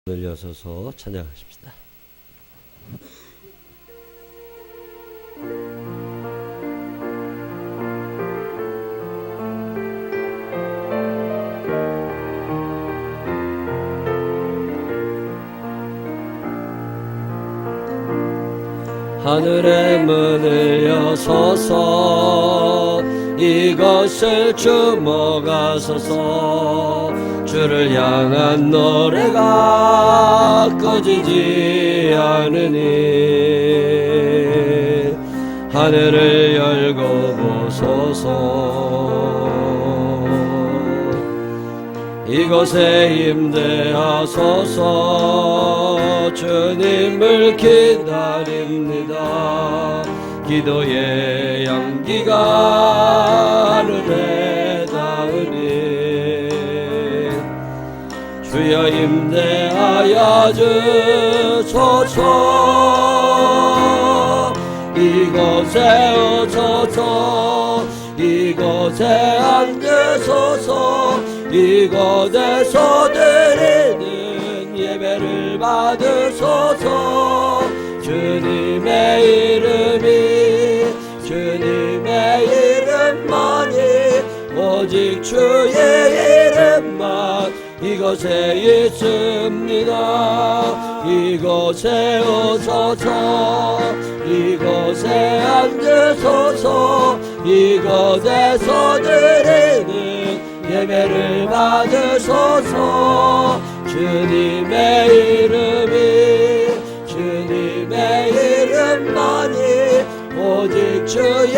늘려서서 찬양하십시다. 하늘의 문을 여소서 이것을 주목하소서 주를 향한 노래가 꺼지지 않으니 하늘을 열고 보소서 이곳에 임대하소서 주님을 기다립니다. 기도의 향기가 하늘에 닿으니 주여 임대하여 주소서 이곳에 오소서 이곳에 앉으소서 이곳에서 드리는 예배를 받으소서 주님의 이름이 주님의 이름만이 오직 주의 이름만 이곳에 있습니다. 이곳에 오소서 이곳에 앉으소서 이곳에서 드리는 예배를 받으소서 주님의 이름이 주님의 이름만이 오직 주의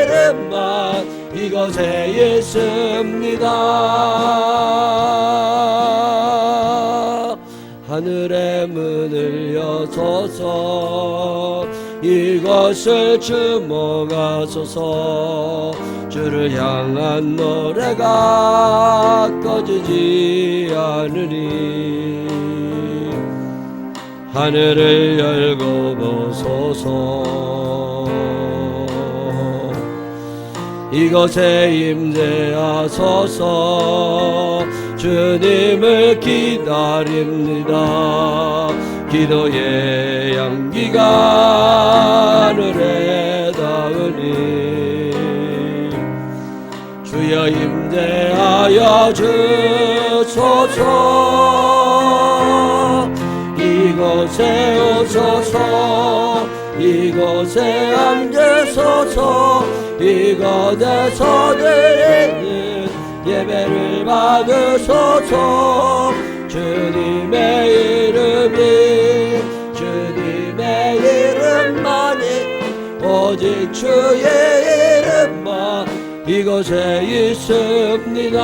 이름만 이곳에 있습니다. 하늘의 문을 여소서 이것을 주목하소서 주를 향한 노래가 꺼지지 않으니 하늘을 열고 보소서 이곳에 임대하소서 주님을 기다립니다. 기도의 향기가 하늘에 닿으니 주여 임대하여 주소서 이곳에 오소서 이곳에 앉으소서 이곳에서 드리는 예배를 받으소서 주님의 이름이 주님의 이름만이 오직 주의 이름만 이곳에 있습니다.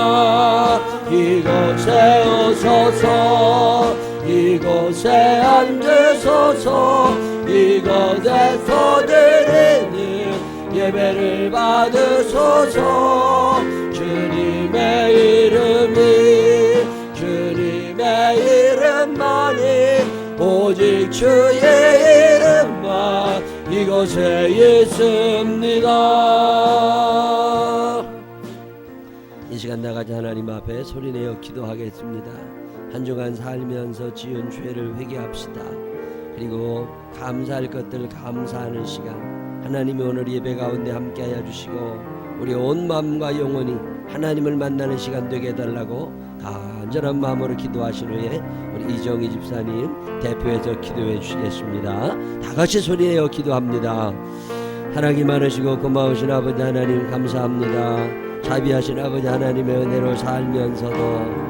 이곳에 오소서 이곳에 앉으소서 이곳에서 드리는 예배를 받으소서 주님의 이름이 주님의 이름만이 오직 주의 이름만 이곳에 있습니다. 이 시간 나가지 하나님 앞에 소리내어 기도하겠습니다. 한 주간 살면서 지은 죄를 회개합시다. 그리고 감사할 것들 감사하는 시간 하나님이 오늘 예배 가운데 함께하여 주시고 우리 온 마음과 영혼이 하나님을 만나는 시간 되게 해달라고 간절한 마음으로 기도하신 후에 우리 이정희 집사님 대표해서 기도해 주시겠습니다. 다 같이 소리내어 기도합니다. 사랑이 많으시고 고마우신 아버지 하나님 감사합니다. 자비하신 아버지 하나님의 은혜로 살면서도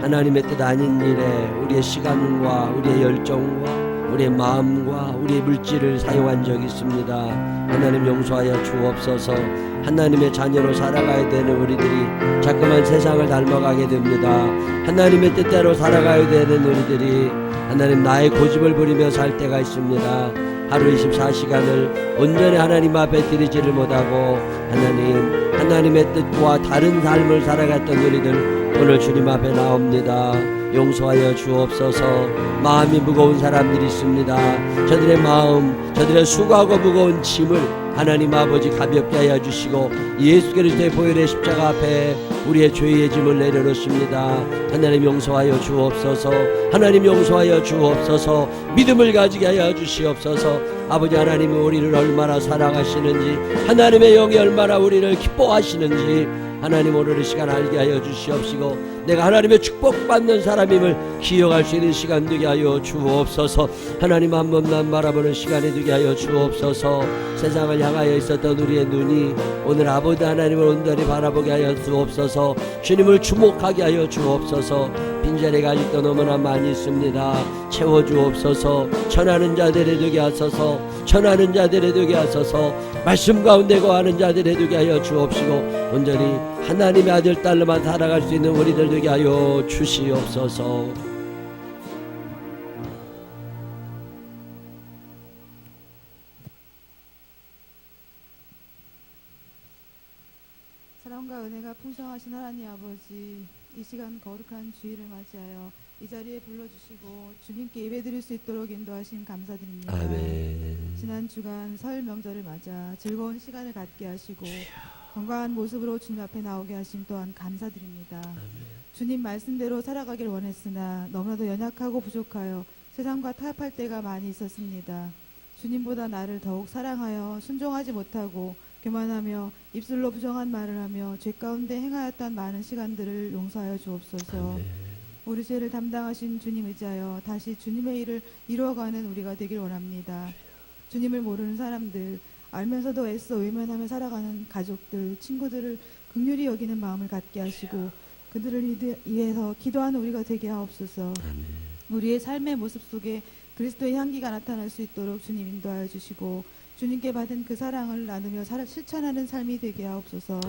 하나님의 뜻 아닌 일에 우리의 시간과 우리의 열정과 우리의 마음과 우리의 물질을 사용한 적이 있습니다. 하나님 용서하여 주옵소서. 하나님의 자녀로 살아가야 되는 우리들이 자꾸만 세상을 닮아가게 됩니다. 하나님의 뜻대로 살아가야 되는 우리들이 하나님 나의 고집을 부리며 살 때가 있습니다. 하루 24시간을 온전히 하나님 앞에 드리지를 못하고 하나님의 뜻과 다른 삶을 살아갔던 우리들 오늘 주님 앞에 나옵니다. 용서하여 주옵소서. 마음이 무거운 사람들이 있습니다. 저들의 마음, 저들의 수고하고 무거운 짐을 하나님 아버지 가볍게 하여 주시고 예수 그리스도의 보혈의 십자가 앞에 우리의 죄의 짐을 내려놓습니다. 하나님 용서하여 주옵소서. 하나님 용서하여 주옵소서. 믿음을 가지게 하여 주시옵소서. 아버지 하나님이 우리를 얼마나 사랑하시는지, 하나님의 영이 얼마나 우리를 기뻐하시는지 하나님 오늘 이 시간 알게 하여 주시옵시고 내가 하나님의 축복받는 사람임을 기억할 수 있는 시간 되게 하여 주옵소서. 하나님 한 번만 바라보는 시간이 되게 하여 주옵소서. 세상을 향하여 있었던 우리의 눈이 오늘 아버지 하나님을 온전히 바라보게 하여 주옵소서. 주님을 주목하게 하여 주옵소서. 빈자리가 아직도 너무나 많이 있습니다. 채워주옵소서. 전하는 자들이 되게 하소서. 전하는 자들이 되게 하소서. 말씀 가운데 거하는 자들이 되게 하여 주옵시고 온전히 하나님의 아들 딸로만 살아갈 수 있는 우리들 되게 하여 주시옵소서. 사랑과 은혜가 풍성하신 하나님 아버지, 이 시간 거룩한 주일을 맞이하여 이 자리에 불러주시고 주님께 예배드릴 수 있도록 인도하심 감사드립니다. 아멘. 지난 주간 설 명절을 맞아 즐거운 시간을 갖게 하시고 건강한 모습으로 주님 앞에 나오게 하심 또한 감사드립니다. 아멘. 주님 말씀대로 살아가길 원했으나 너무나도 연약하고 부족하여 세상과 타협할 때가 많이 있었습니다. 주님보다 나를 더욱 사랑하여 순종하지 못하고 교만하며 입술로 부정한 말을 하며 죄 가운데 행하였던 많은 시간들을 용서하여 주옵소서. 아멘. 우리 죄를 담당하신 주님 의지하여 다시 주님의 일을 이루어가는 우리가 되길 원합니다. 주님을 모르는 사람들, 알면서도 애써 외면하며 살아가는 가족들, 친구들을 긍휼히 여기는 마음을 갖게 하시고 그들을 위해서 기도하는 우리가 되게 하옵소서. 아멘. 우리의 삶의 모습 속에 그리스도의 향기가 나타날 수 있도록 주님 인도하여 주시고 주님께 받은 그 사랑을 나누며 실천하는 삶이 되게 하옵소서.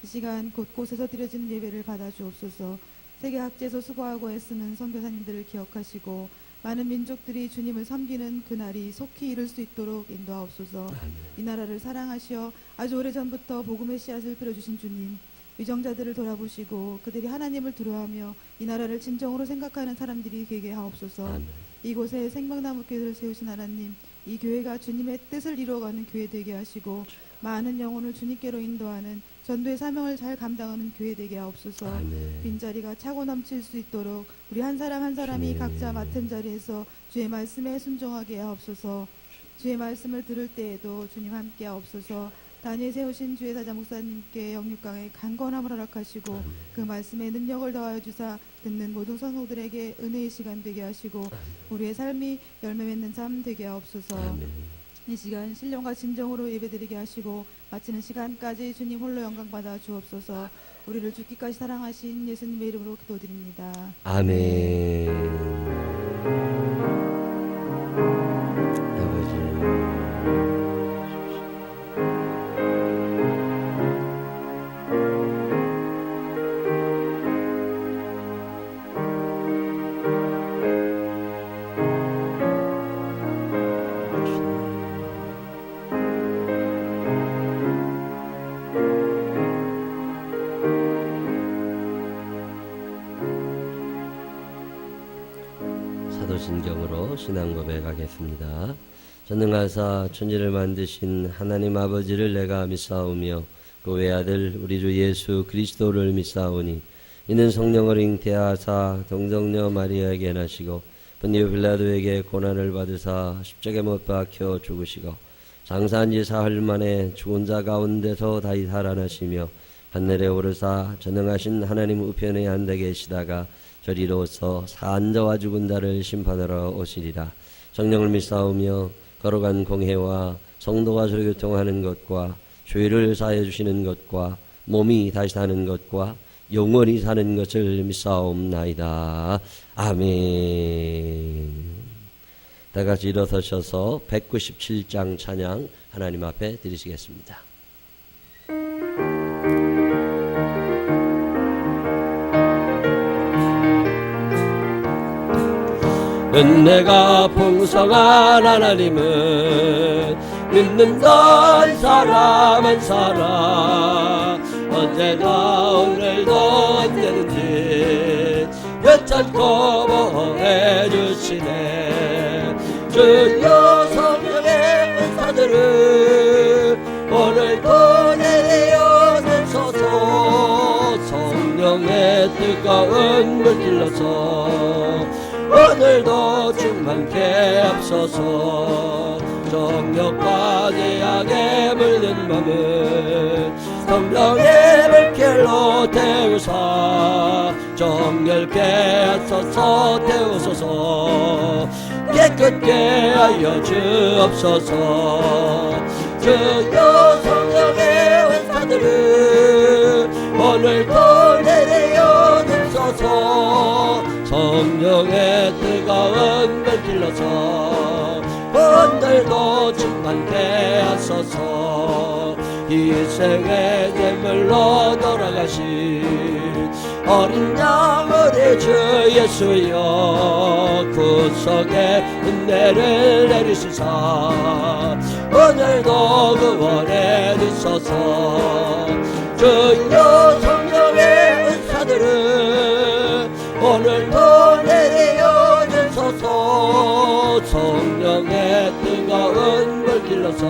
이 시간 곳곳에서 드려지는 예배를 받아 주옵소서. 세계 각지에서 수고하고 애쓰는 선교사님들을 기억하시고 많은 민족들이 주님을 섬기는 그날이 속히 이룰 수 있도록 인도하옵소서. 이 나라를 사랑하시어 아주 오래전부터 복음의 씨앗을 뿌려주신 주님, 위정자들을 돌아보시고 그들이 하나님을 두려워하며 이 나라를 진정으로 생각하는 사람들이 되게 하옵소서. 아멘. 이곳에 생명나무 교회를 세우신 하나님, 이 교회가 주님의 뜻을 이루어가는 교회 되게 하시고 많은 영혼을 주님께로 인도하는 전도의 사명을 잘 감당하는 교회 되게 하옵소서. 아멘. 빈자리가 차고 넘칠 수 있도록 우리 한 사람 한 사람이 네. 각자 맡은 자리에서 주의 말씀에 순종하게 하옵소서. 주의 말씀을 들을 때에도 주님 함께 하옵소서. 단위에 세우신 주의 사자 목사님께 영육강의 강건함을 허락하시고 그 말씀에 능력을 더하여 주사 듣는 모든 성도들에게 은혜의 시간 되게 하시고 우리의 삶이 열매 맺는 삶 되게 하옵소서. 아멘. 이 시간 신령과 진정으로 예배드리게 하시고 마치는 시간까지 주님 홀로 영광 받아 주옵소서. 우리를 죽기까지 사랑하신 예수님의 이름으로 기도드립니다. 아멘. 아버지 사도신경으로 신앙 고백하겠습니다. 전능하사 천지를 만드신 하나님 아버지를 내가 믿사오며 그 외아들 우리 주 예수 그리스도를 믿사오니 이는 성령을 잉태하사 동정녀 마리아에게 나시고 본디오 빌라도에게 고난을 받으사 십자가에 못 박혀 죽으시고 장사한 지 사흘 만에 죽은 자 가운데서 다시 살아나시며 하늘에 오르사 전능하신 하나님 우편에 앉아 계시다가 저리로서 산 자와 죽은 자를 심판하러 오시리라. 성령을 믿사오며 거룩한 공회와 성도가 서로 교통하는 것과 죄를 사해 주시는 것과 몸이 다시 사는 것과 영원히 사는 것을 믿사옵나이다. 아멘. 다 같이 일어서셔서 197장 찬양 하나님 앞에 드리시겠습니다. 은혜가 풍성한 하나님은 믿는 사람 한 사람 언제나 오늘도 언제든지 꽉찬 거머해 주시네. 주여 성령의 은사들을 오늘도 내려 주소서. 성령의 뜨거운 물길로서 오늘도 충만케 앞서서. 정욕과 죄악에 물든 맘을 성령의 물결로 태우사 정결케 하소서. 태우소서. 깨끗게 하여 주옵소서. 주여 성령의 은사들을 오늘도 내려 주소서. 성령의 뜨거운 물길로서 오늘도 충만케 하소서. 희생의 제물로 돌아가신 어린 양 우리 주 예수여 구속의 은혜를 내리시사 오늘도 구원해 주소서. 주여 성령의 은사들을 오늘도 내려 주소서. 성령의 뜨거운 물길로서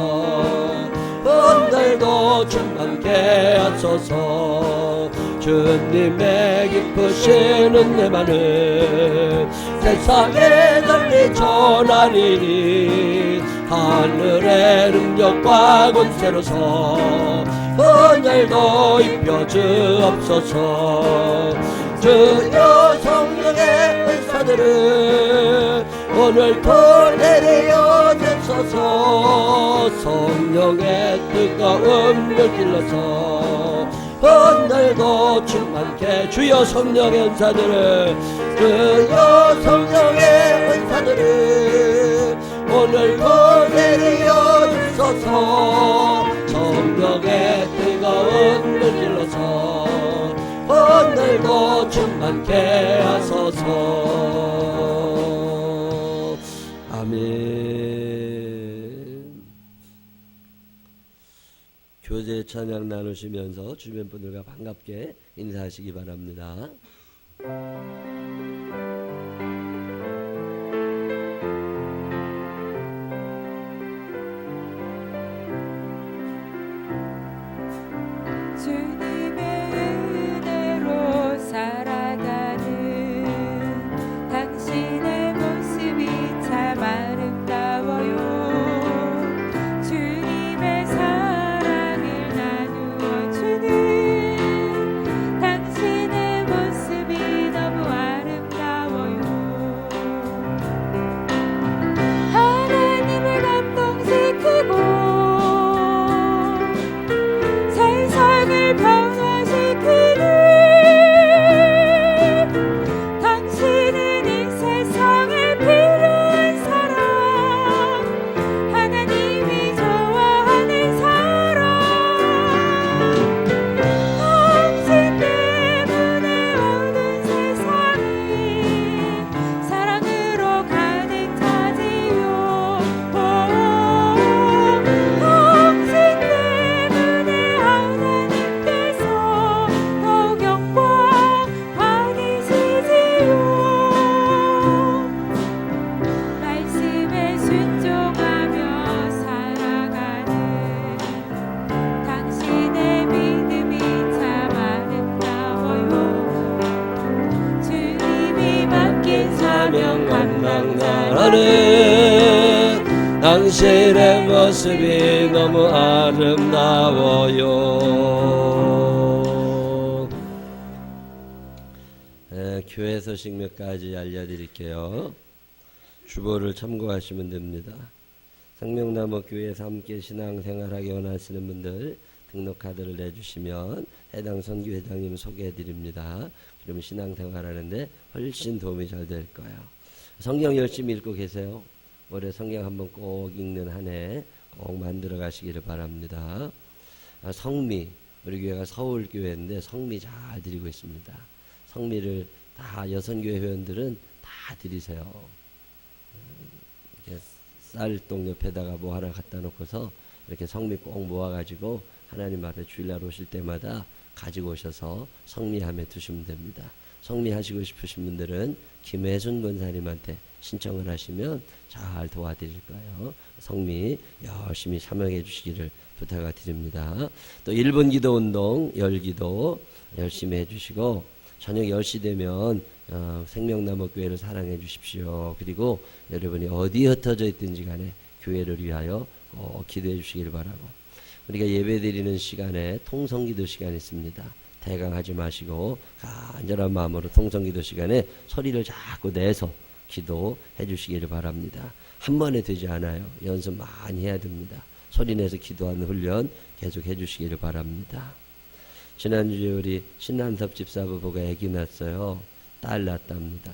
오늘도 충만케 하소서. 주님의 기쁘신 은혜만을 세상에 널리 전하리니 하늘의 능력과 권세로서 오늘도 입혀 주옵소서. 주여 성령의 은사들을 오늘도 내려 주소서. 성령의 뜨거운 물길로서 오늘도 충만케. 주여 성령의 은사들을 주여 성령의 은사들을 오늘도 내려 주소서. 성령의 뜨거운 물길로서 오늘도 충만케 하소서. 아멘. 교제 찬양 나누시면서 주변 분들과 반갑게 인사하시기 바랍니다. 나는 당신의 모습이 너무 아름다워요. 교회 소식 몇 가지 알려드릴게요. 주보를 참고하시면 됩니다. 생명나무 교회에서 함께 신앙생활하기 원하시는 분들 등록카드를 내주시면 해당 선교회장님 소개해드립니다. 그러면 신앙생활하는데 훨씬 도움이 잘 될 거예요. 성경 열심히 읽고 계세요. 올해 성경 한번 꼭 읽는 한 해 꼭 만들어 가시기를 바랍니다. 성미, 우리 교회가 서울교회인데 성미 잘 드리고 있습니다. 성미를 다 여선교회 회원들은 다 드리세요. 이렇게 쌀똥 옆에다가 뭐 하나 갖다 놓고서 이렇게 성미 꼭 모아가지고 하나님 앞에 주일날 오실 때마다 가지고 오셔서 성미함에 두시면 됩니다. 성리하시고 싶으신 분들은 김혜순 권사님한테 신청을 하시면 잘 도와드릴 거예요. 성리 열심히 참여해 주시기를 부탁을 드립니다. 또 1분 기도 운동 열기도 열심히 해주시고 저녁 10시 되면 생명나무 교회를 사랑해 주십시오. 그리고 여러분이 어디 흩어져 있든지 간에 교회를 위하여 꼭 기도해 주시기를 바라고, 우리가 예배 드리는 시간에 통성기도 시간이 있습니다. 대강하지 마시고 간절한 마음으로 통성기도 시간에 소리를 자꾸 내서 기도해 주시기를 바랍니다. 한 번에 되지 않아요. 연습 많이 해야 됩니다. 소리 내서 기도하는 훈련 계속 해 주시기를 바랍니다. 지난주에 우리 신한섭 집사부부가 아기 낳았어요. 딸 낳았답니다.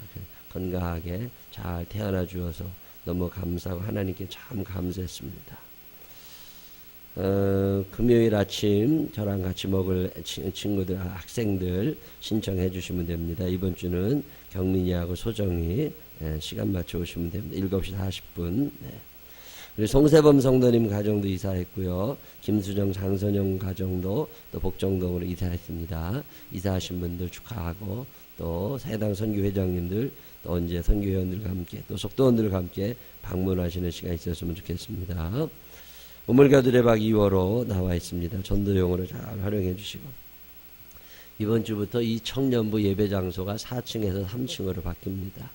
건강하게 잘 태어나 주어서 너무 감사하고 하나님께 참 감사했습니다. 금요일 아침 저랑 같이 먹을 친구들, 학생들 신청해 주시면 됩니다. 이번 주는 경민이하고 소정이 시간 맞춰 오시면 됩니다. 7시 40분. 우리 송세범 성도님 가정도 이사했고요. 김수정, 장선영 가정도 또 복정동으로 이사했습니다. 이사하신 분들 축하하고, 또 새당 선교회장님들, 또 언제 선교회원들과 함께, 또 속도원들과 함께 방문하시는 시간이 있었으면 좋겠습니다. 우물가두레박 2호로 나와 있습니다. 전도용으로 잘 활용해 주시고, 이번 주부터 이 청년부 예배 장소가 4층에서 3층으로 바뀝니다.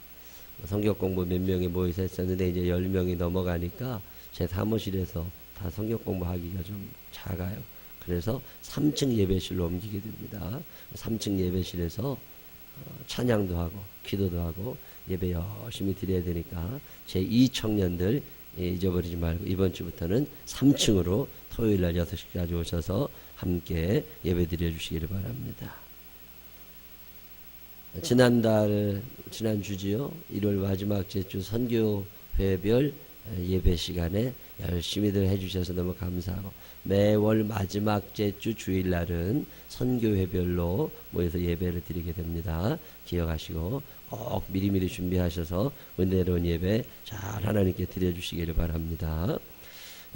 성경 공부 몇 명이 모여서 했었는데 이제 10명이 넘어가니까 제 사무실에서 다 성경 공부하기가 좀 작아요. 그래서 3층 예배실로 옮기게 됩니다. 3층 예배실에서 찬양도 하고 기도도 하고 예배 열심히 드려야 되니까 제 2청년들 잊어버리지 말고 이번 주부터는 3층으로 토요일날 6시까지 오셔서 함께 예배 드려 주시기를 바랍니다. 지난주지요. 1월 마지막 주 선교회별 예배 시간에 열심히들 해주셔서 너무 감사하고, 매월 마지막 주 주일날은 선교회별로 모여서 예배를 드리게 됩니다. 기억하시고 꼭 미리미리 준비하셔서 은혜로운 예배 잘 하나님께 드려주시기를 바랍니다.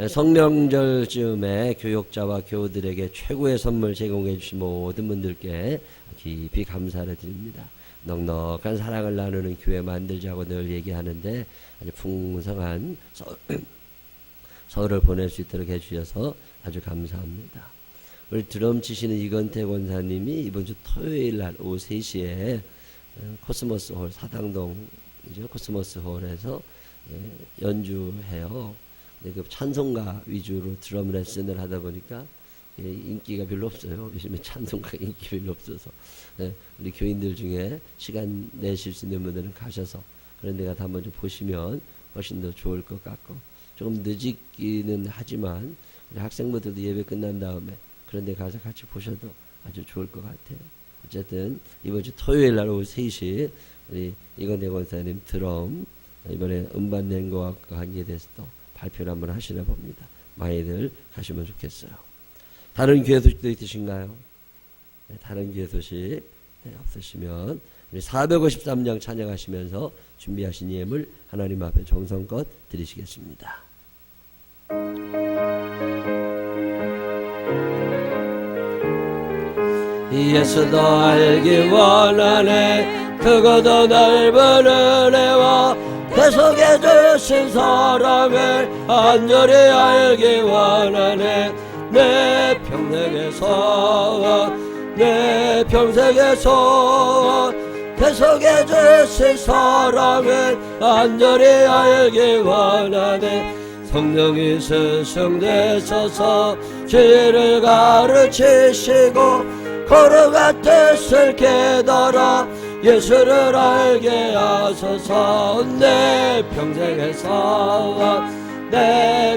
성명절 즈음에 교육자와 교우들에게 최고의 선물 제공해 주신 모든 분들께 깊이 감사를 드립니다. 넉넉한 사랑을 나누는 교회 만들자고 늘 얘기하는데 아주 풍성한 서울을 보낼 수 있도록 해주셔서 아주 감사합니다. 우리 드럼 치시는 이건태 권사님이 이번 주 토요일 날 오후 3시에 코스모스 홀, 사당동이죠. 코스모스 홀에서 연주해요. 그 찬송가 위주로 드럼 레슨을 하다 보니까 인기가 별로 없어요. 요즘에 찬송가 인기 별로 없어서 우리 교인들 중에 시간 내실 수 있는 분들은 가셔서 그런 데 가서 한번 좀 보시면 훨씬 더 좋을 것 같고, 조금 늦기는 하지만 우리 학생분들도 예배 끝난 다음에 그런 데 가서 같이 보셔도 아주 좋을 것 같아요. 어쨌든 이번 주 토요일 날 오후 3시 우리 이건대 권사님 드럼 이번에 음반 낸 거와 관계돼서도 발표를 한번 하시나 봅니다. 많이들 가시면 좋겠어요. 다른 교회 소식도 있으신가요? 네, 다른 교회 소식 없으시면 우리 453장 찬양하시면서 준비하신 예물 하나님 앞에 정성껏 드리시겠습니다. 예수도 알기 원하네. 크고도 넓은 은혜와 계속해 주신 사랑을 간절히 알기 원하네. 내 평생에서 계속해 주신 사랑을 간절히 알기 원하네. 성령이 스승되셔서 진리를 가르치시고 거룩한 뜻을 깨달아 예수를 알게 하소서. 내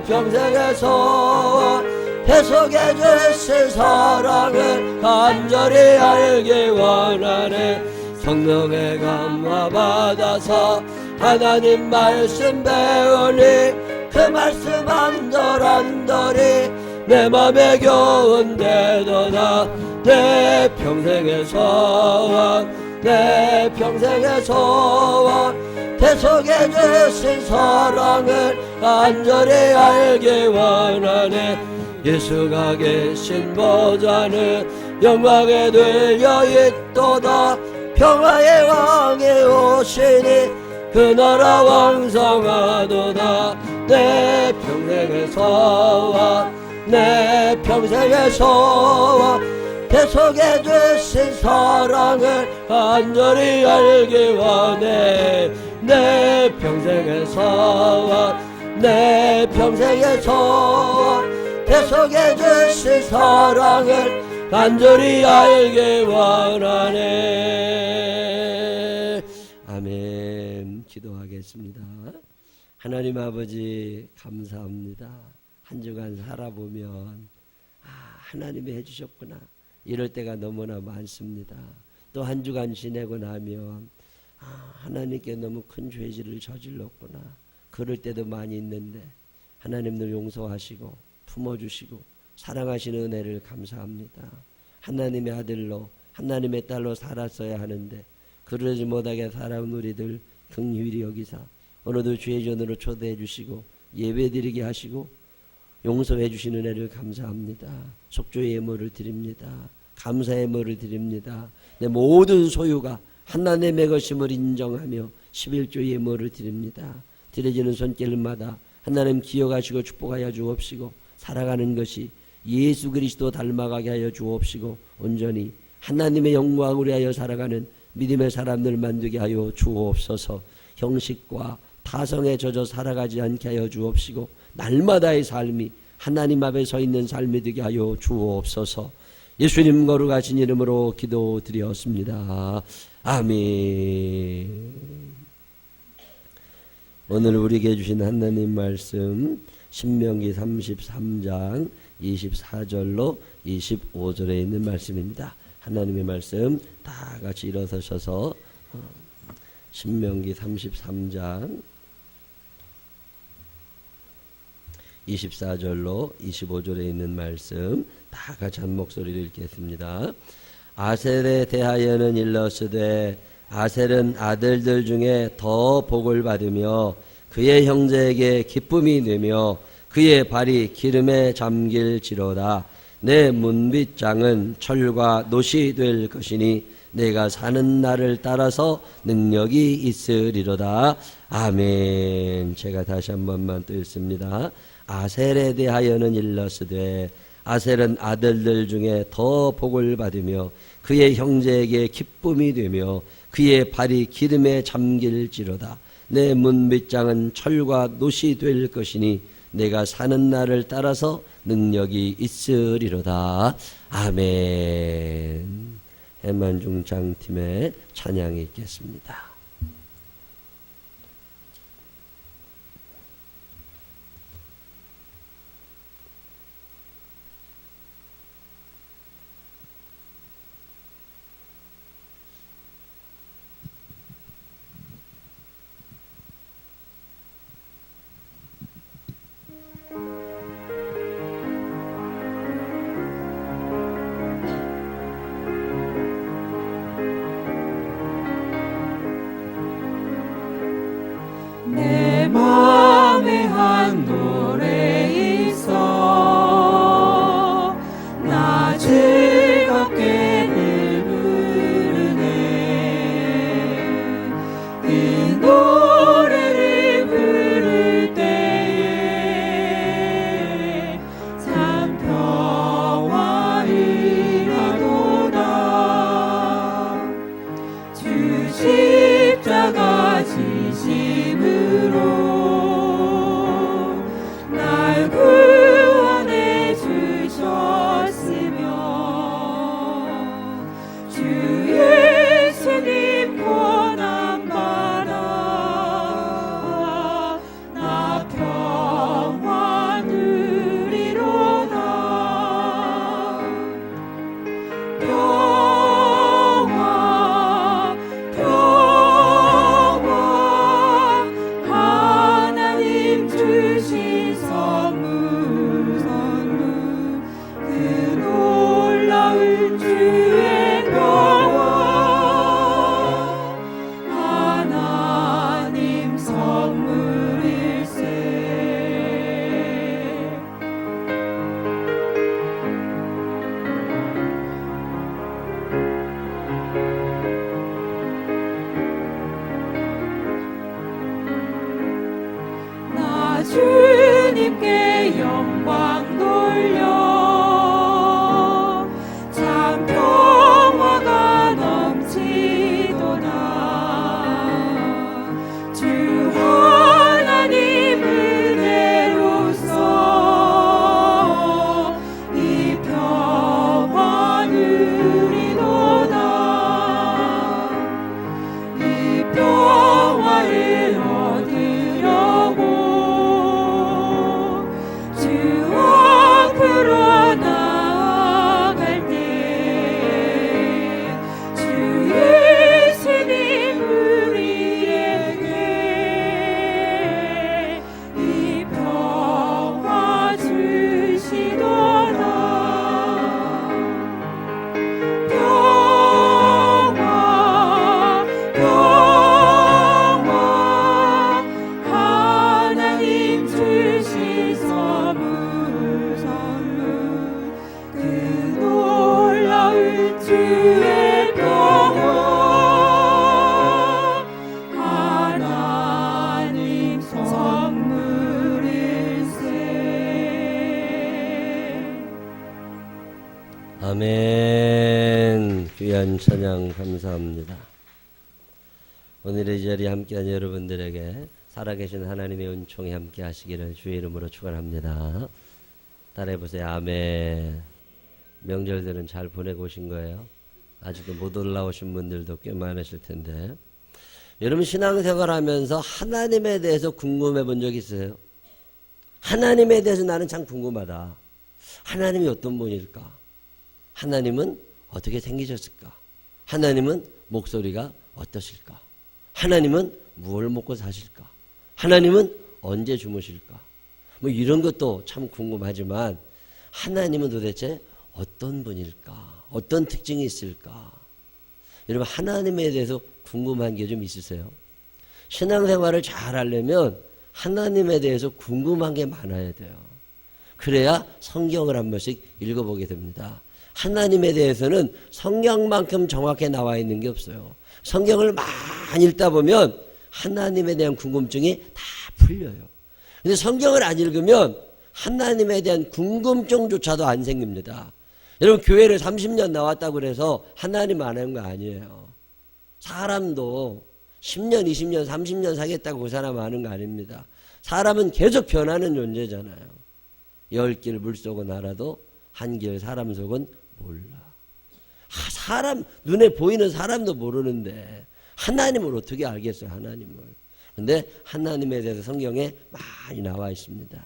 평생에서 계속해 주신 사랑을 간절히 알기 원하네. 성령의 감화 받아서 하나님 말씀 배우니 그 말씀 한돌한돌이 내 맘에 겨운데도다. 내 평생에서 계속해 주신 사랑을 간절히 알기 원하네. 예수가 계신 보좌는 영광에 들려 있도다. 평화의 왕이 오시니 그 나라 왕성하도다. 내 평생에서와 내 평생에서와 계속해 주신 사랑을 간절히 알기 원해. 내 평생에서와 내 평생에서와 계속해 주신 사랑을 간절히 알기 원하네. 아멘. 기도하겠습니다. 하나님 아버지 감사합니다. 한 주간 살아보면 하나님이 해주셨구나 이럴 때가 너무나 많습니다. 또 한 주간 지내고 나면 하나님께 너무 큰 죄질을 저질렀구나 그럴 때도 많이 있는데 하나님 늘 용서하시고 품어주시고 사랑하시는 은혜를 감사합니다. 하나님의 아들로 하나님의 딸로 살았어야 하는데 그러지 못하게 살아온 우리들 긍휼히 여기사 오늘도 주의 전으로 초대해 주시고 예배드리게 하시고 용서해 주시는 은혜를 감사합니다. 속죄의 예물을 드립니다. 감사의 예물을 드립니다. 내 모든 소유가 하나님의 것임을 인정하며 11조 예물을 드립니다. 드려지는 손길마다 하나님 기억하시고 축복하여 주옵시고 살아가는 것이 예수 그리스도 닮아가게 하여 주옵시고 온전히 하나님의 영광을 위하여 살아가는 믿음의 사람들 만들게 하여 주옵소서. 형식과 타성에 젖어 살아가지 않게 하여 주옵시고 날마다의 삶이 하나님 앞에 서 있는 삶이 되게 하여 주옵소서. 예수님 거룩하신 이름으로 기도드렸습니다. 아멘. 오늘 우리에게 주신 하나님 말씀 신명기 33장 24절로 25절에 있는 말씀입니다. 하나님의 말씀 다 같이 일어서셔서 신명기 33장 24절로 25절에 있는 말씀 다 같이 한 목소리로 읽겠습니다. 아셀에 대하여는 일러스되 아셀은 아들들 중에 더 복을 받으며 그의 형제에게 기쁨이 되며 그의 발이 기름에 잠길지로다. 내 문빗장은 철과 놋이 될 것이니 내가 사는 날을 따라서 능력이 있으리로다. 아멘. 제가 다시 한 번만 또 읽습니다. 아셀에 대하여는 일러스되 아셀은 아들들 중에 더 복을 받으며 그의 형제에게 기쁨이 되며 그의 발이 기름에 잠길지로다. 내 문빗장은 철과 놋이 될 것이니 내가 사는 날을 따라서 능력이 있으리로다. 아멘. 해만중장팀의 찬양이 있겠습니다. 주님께 영광 돌려 참 평화가 넘치도다. 주 하나님 은혜로서 이 평화 누리도다. 이 평화를 얻으려고 주 앞으로 나아갈 때 주 예수님 우리에게 이 평화 주시도다. 평화 평화 하나님 주신 선물 그 놀라운 주의 평화 하나님 선물일세. 아멘. 귀한 찬양 감사합니다. 오늘의 이 자리에 함께한 여러분들에게 살아계신 하나님의 은총이 함께 하시기를 주의 이름으로 축원합니다. 따라해보세요. 아멘. 명절들은 잘 보내고 오신 거예요? 아직도 못 올라오신 분들도 꽤 많으실 텐데, 여러분 신앙생활하면서 하나님에 대해서 궁금해 본 적 있어요? 하나님에 대해서 나는 참 궁금하다. 하나님이 어떤 분일까? 하나님은 어떻게 생기셨을까? 하나님은 목소리가 어떠실까? 하나님은 무엇을 먹고 사실까? 하나님은 언제 주무실까? 뭐 이런 것도 참 궁금하지만, 하나님은 도대체 어떤 분일까? 어떤 특징이 있을까? 여러분 하나님에 대해서 궁금한 게 좀 있으세요? 신앙생활을 잘 하려면 하나님에 대해서 궁금한 게 많아야 돼요. 그래야 성경을 한 번씩 읽어보게 됩니다. 하나님에 대해서는 성경만큼 정확히 나와 있는 게 없어요. 성경을 많이 읽다 보면 하나님에 대한 궁금증이 다 풀려요. 근데 성경을 안 읽으면 하나님에 대한 궁금증조차도 안 생깁니다. 여러분 교회를 30년 나왔다고 그래서 하나님 안 하는 거 아니에요. 사람도 10년, 20년, 30년 사겠다고 그 사람 아는 거 아닙니다. 사람은 계속 변하는 존재잖아요. 10길 물속은 알아도 한길 사람 속은 몰라. 사람 눈에 보이는 사람도 모르는데 하나님을 어떻게 알겠어요? 하나님을. 근데 하나님에 대해서 성경에 많이 나와 있습니다.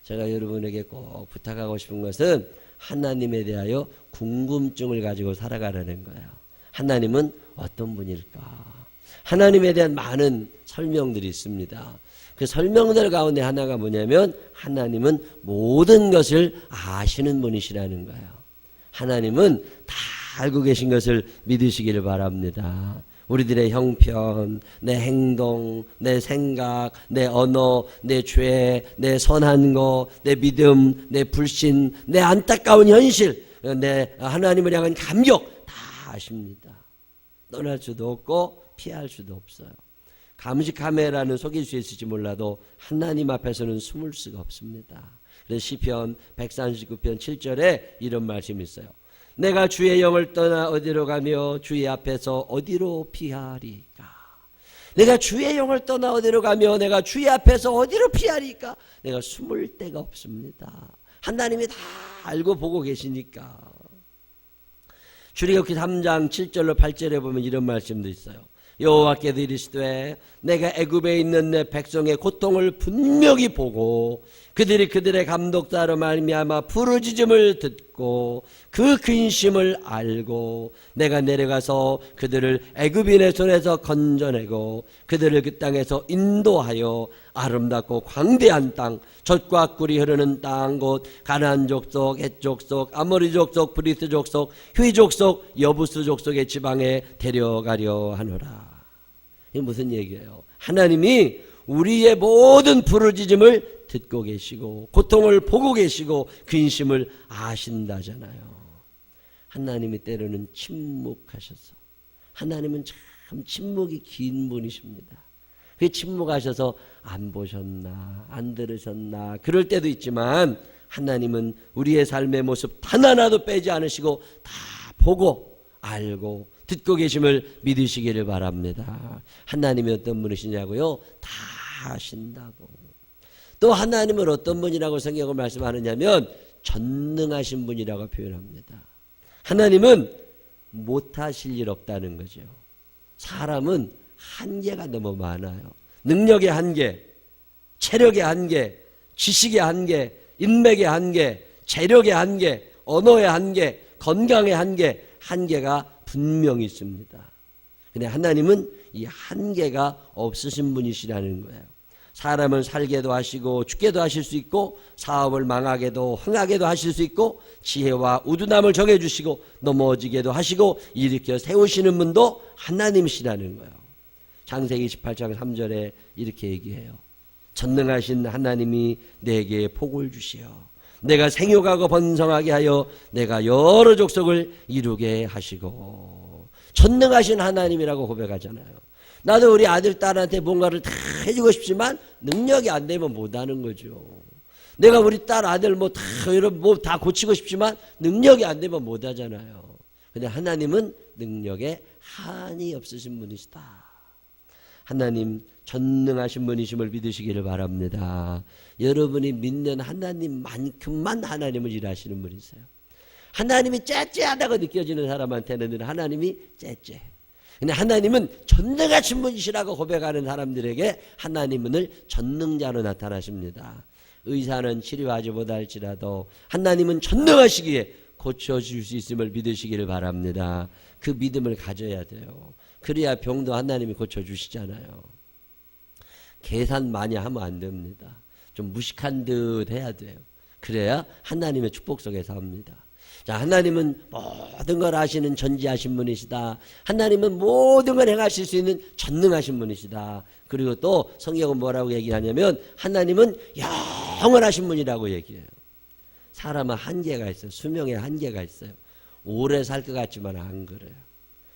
제가 여러분에게 꼭 부탁하고 싶은 것은 하나님에 대하여 궁금증을 가지고 살아가라는 거예요. 하나님은 어떤 분일까? 하나님에 대한 많은 설명들이 있습니다. 그 설명들 가운데 하나가 뭐냐면 하나님은 모든 것을 아시는 분이시라는 거예요. 하나님은 다 알고 계신 것을 믿으시기를 바랍니다. 우리들의 형편, 내 행동, 내 생각, 내 언어, 내 죄, 내 선한 거, 내 믿음, 내 불신, 내 안타까운 현실, 내 하나님을 향한 감격 다 아십니다. 떠날 수도 없고 피할 수도 없어요. 감시 카메라는 속일 수 있을지 몰라도 하나님 앞에서는 숨을 수가 없습니다. 그래서 시편 139편 7절에 이런 말씀이 있어요. 내가 주의 영을 떠나 어디로 가며 주의 앞에서 어디로 피하리까? 내가 주의 영을 떠나 어디로 가며 내가 주의 앞에서 어디로 피하리까? 내가 숨을 데가 없습니다. 하나님이 다 알고 보고 계시니까. 출애굽기 3장 7절로 8절에 보면 이런 말씀도 있어요. 여호와께서 이르시되 내가 애굽에 있는 내 백성의 고통을 분명히 보고 그들이 그들의 감독자로 말미암아 부르짖음을 듣고 그 근심을 알고 내가 내려가서 그들을 애굽인의 손에서 건져내고 그들을 그 땅에서 인도하여 아름답고 광대한 땅 젖과 꿀이 흐르는 땅 곧 가나안 족속, 헷 족속, 아모리 족속, 브리스 족속, 휘 족속, 여부스 족속의 지방에 데려가려 하노라. 이게 무슨 얘기예요? 하나님이 우리의 모든 부르짖음을 듣고 계시고 고통을 보고 계시고 근심을 아신다잖아요. 하나님이 때로는 침묵하셔서 하나님은 참 침묵이 긴 분이십니다. 그 침묵하셔서 안 보셨나, 안 들으셨나 그럴 때도 있지만 하나님은 우리의 삶의 모습 단 하나도 빼지 않으시고 다 보고 알고 듣고 계심을 믿으시기를 바랍니다. 하나님이 어떤 분이시냐고요? 다 아신다고. 또 하나님은 어떤 분이라고 성경을 말씀하느냐면 전능하신 분이라고 표현합니다. 하나님은 못하실 일 없다는 거죠. 사람은 한계가 너무 많아요. 능력의 한계, 체력의 한계, 지식의 한계, 인맥의 한계, 재력의 한계, 언어의 한계, 건강의 한계, 한계가 분명히 있습니다. 근데 하나님은 이 한계가 없으신 분이시라는 거예요. 사람을 살게도 하시고 죽게도 하실 수 있고 사업을 망하게도 흥하게도 하실 수 있고 지혜와 우둔함을 정해주시고 넘어지게도 하시고 일으켜 세우시는 분도 하나님이시라는 거예요. 창세기 28장 3절에 이렇게 얘기해요. 전능하신 하나님이 내게 복을 주시어 내가 생육하고 번성하게 하여 내가 여러 족속을 이루게 하시고. 전능하신 하나님이라고 고백하잖아요. 나도 우리 아들 딸한테 뭔가를 다 해주고 싶지만 능력이 안 되면 못하는 거죠. 내가 우리 딸 아들 다 고치고 싶지만 능력이 안 되면 못하잖아요. 근데 하나님은 능력에 한이 없으신 분이시다. 하나님 전능하신 분이심을 믿으시기를 바랍니다. 여러분이 믿는 하나님만큼만 하나님을 일하시는 분이세요. 하나님이 째째하다고 느껴지는 사람한테는 하나님이 째째. 근데 하나님은 전능하신 분이시라고 고백하는 사람들에게 하나님은 전능자로 나타나십니다. 의사는 치료하지 못할지라도 하나님은 전능하시기에 고쳐줄 수 있음을 믿으시기를 바랍니다. 그 믿음을 가져야 돼요. 그래야 병도 하나님이 고쳐주시잖아요. 계산 많이 하면 안 됩니다. 좀 무식한 듯 해야 돼요. 그래야 하나님의 축복 속에서 합니다. 자, 하나님은 모든 걸 아시는 전지하신 분이시다. 하나님은 모든 걸 행하실 수 있는 전능하신 분이시다. 그리고 또 성경은 뭐라고 얘기하냐면 하나님은 영원하신 분이라고 얘기해요. 사람은 한계가 있어요. 수명에 한계가 있어요. 오래 살 것 같지만 안 그래요.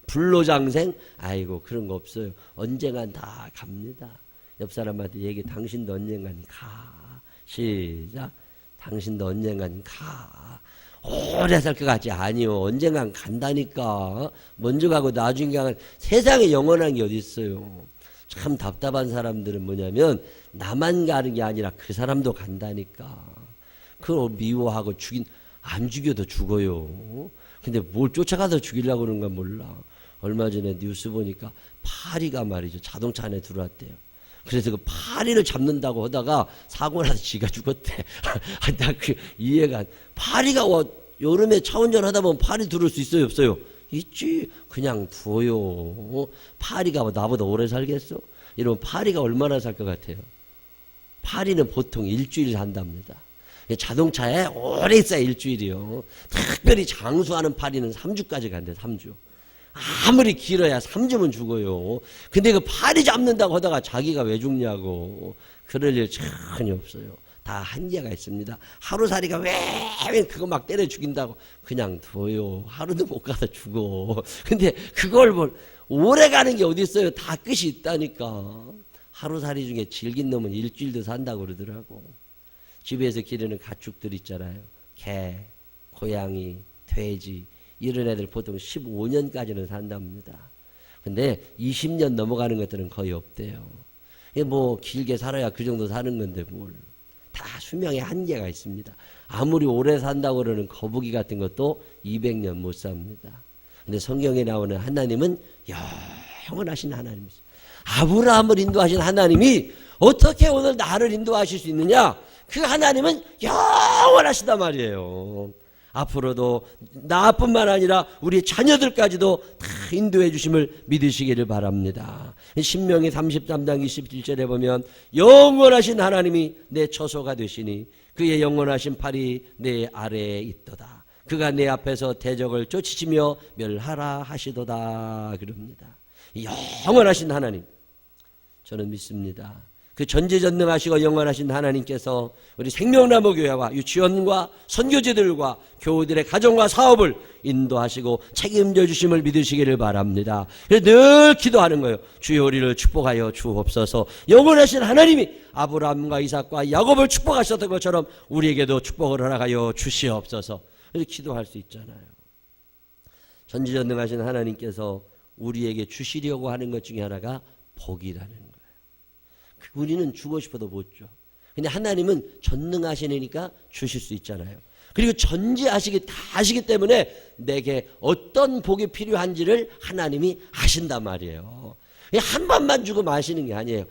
불로장생? 아이고 그런 거 없어요. 언젠간 다 갑니다. 옆 사람한테 얘기, 당신도 언젠간 가. 시작. 당신도 언젠간 가. 오래 살 것 같지? 아니요. 언젠간 간다니까. 먼저 가고 나중에 가는. 세상에 영원한 게 어디 있어요. 참 답답한 사람들은 뭐냐면 나만 가는 게 아니라 그 사람도 간다니까. 그걸 미워하고 안 죽여도 죽어요. 근데 뭘 쫓아가서 죽이려고 그러는 건 몰라. 얼마 전에 뉴스 보니까 파리가 말이죠. 자동차 안에 들어왔대요. 그래서 그 파리를 잡는다고 하다가 사고 나서 지가 죽었대. 나 그 이해가 파리가 여름에 차 운전하다 보면 파리 들을 수 있어요, 없어요? 있지. 그냥 두어요. 파리가 나보다 오래 살겠어? 이러면 파리가 얼마나 살 것 같아요? 파리는 보통 일주일 산답니다. 자동차에 오래 있어야 일주일이요. 특별히 장수하는 파리는 3주까지 간대. 3주. 아무리 길어야 3주면 죽어요. 근데 그 파리 잡는다고 하다가 자기가 왜 죽냐고. 그럴 일 전혀 없어요. 다 한계가 있습니다. 하루살이가 왜 그거 막 때려 죽인다고 그냥 둬요. 하루도 못 가서 죽어. 근데 그걸 오래 가는 게 어디 있어요. 다 끝이 있다니까. 하루살이 중에 질긴 놈은 일주일도 산다고 그러더라고. 집에서 기르는 가축들 있잖아요. 개, 고양이, 돼지 이런 애들 보통 15년까지는 산답니다. 근데 20년 넘어가는 것들은 거의 없대요. 뭐 길게 살아야 그 정도 사는 건데 뭘. 다 수명의 한계가 있습니다. 아무리 오래 산다고 그러는 거북이 같은 것도 200년 못 삽니다. 근데 성경에 나오는 하나님은 영원하신 하나님이세요. 아브라함을 인도하신 하나님이 어떻게 오늘 나를 인도하실 수 있느냐? 그 하나님은 영원하시단 말이에요. 앞으로도 나뿐만 아니라 우리 자녀들까지도 다 인도해 주심을 믿으시기를 바랍니다. 신명기 33장 27절에 보면 영원하신 하나님이 내 처소가 되시니 그의 영원하신 팔이 내 아래에 있도다. 그가 내 앞에서 대적을 쫓으시며 멸하라 하시도다 그럽니다. 영원하신 하나님 저는 믿습니다. 그 전지전능하시고 영원하신 하나님께서 우리 생명나무 교회와 유치원과 선교지들과 교우들의 가정과 사업을 인도하시고 책임져 주심을 믿으시기를 바랍니다. 그래서 늘 기도하는 거예요. 주여 우리를 축복하여 주옵소서. 영원하신 하나님이 아브라함과 이삭과 야곱을 축복하셨던 것처럼 우리에게도 축복을 허락하여 주시옵소서. 그래서 기도할 수 있잖아요. 전지전능하신 하나님께서 우리에게 주시려고 하는 것 중에 하나가 복이라는 거예요. 우리는 주고 싶어도 못 줘. 근데 하나님은 전능하시니까 주실 수 있잖아요. 그리고 전지하시기 다 아시기 때문에 내게 어떤 복이 필요한지를 하나님이 아신단 말이에요. 한 번만 주고 마시는 게 아니에요.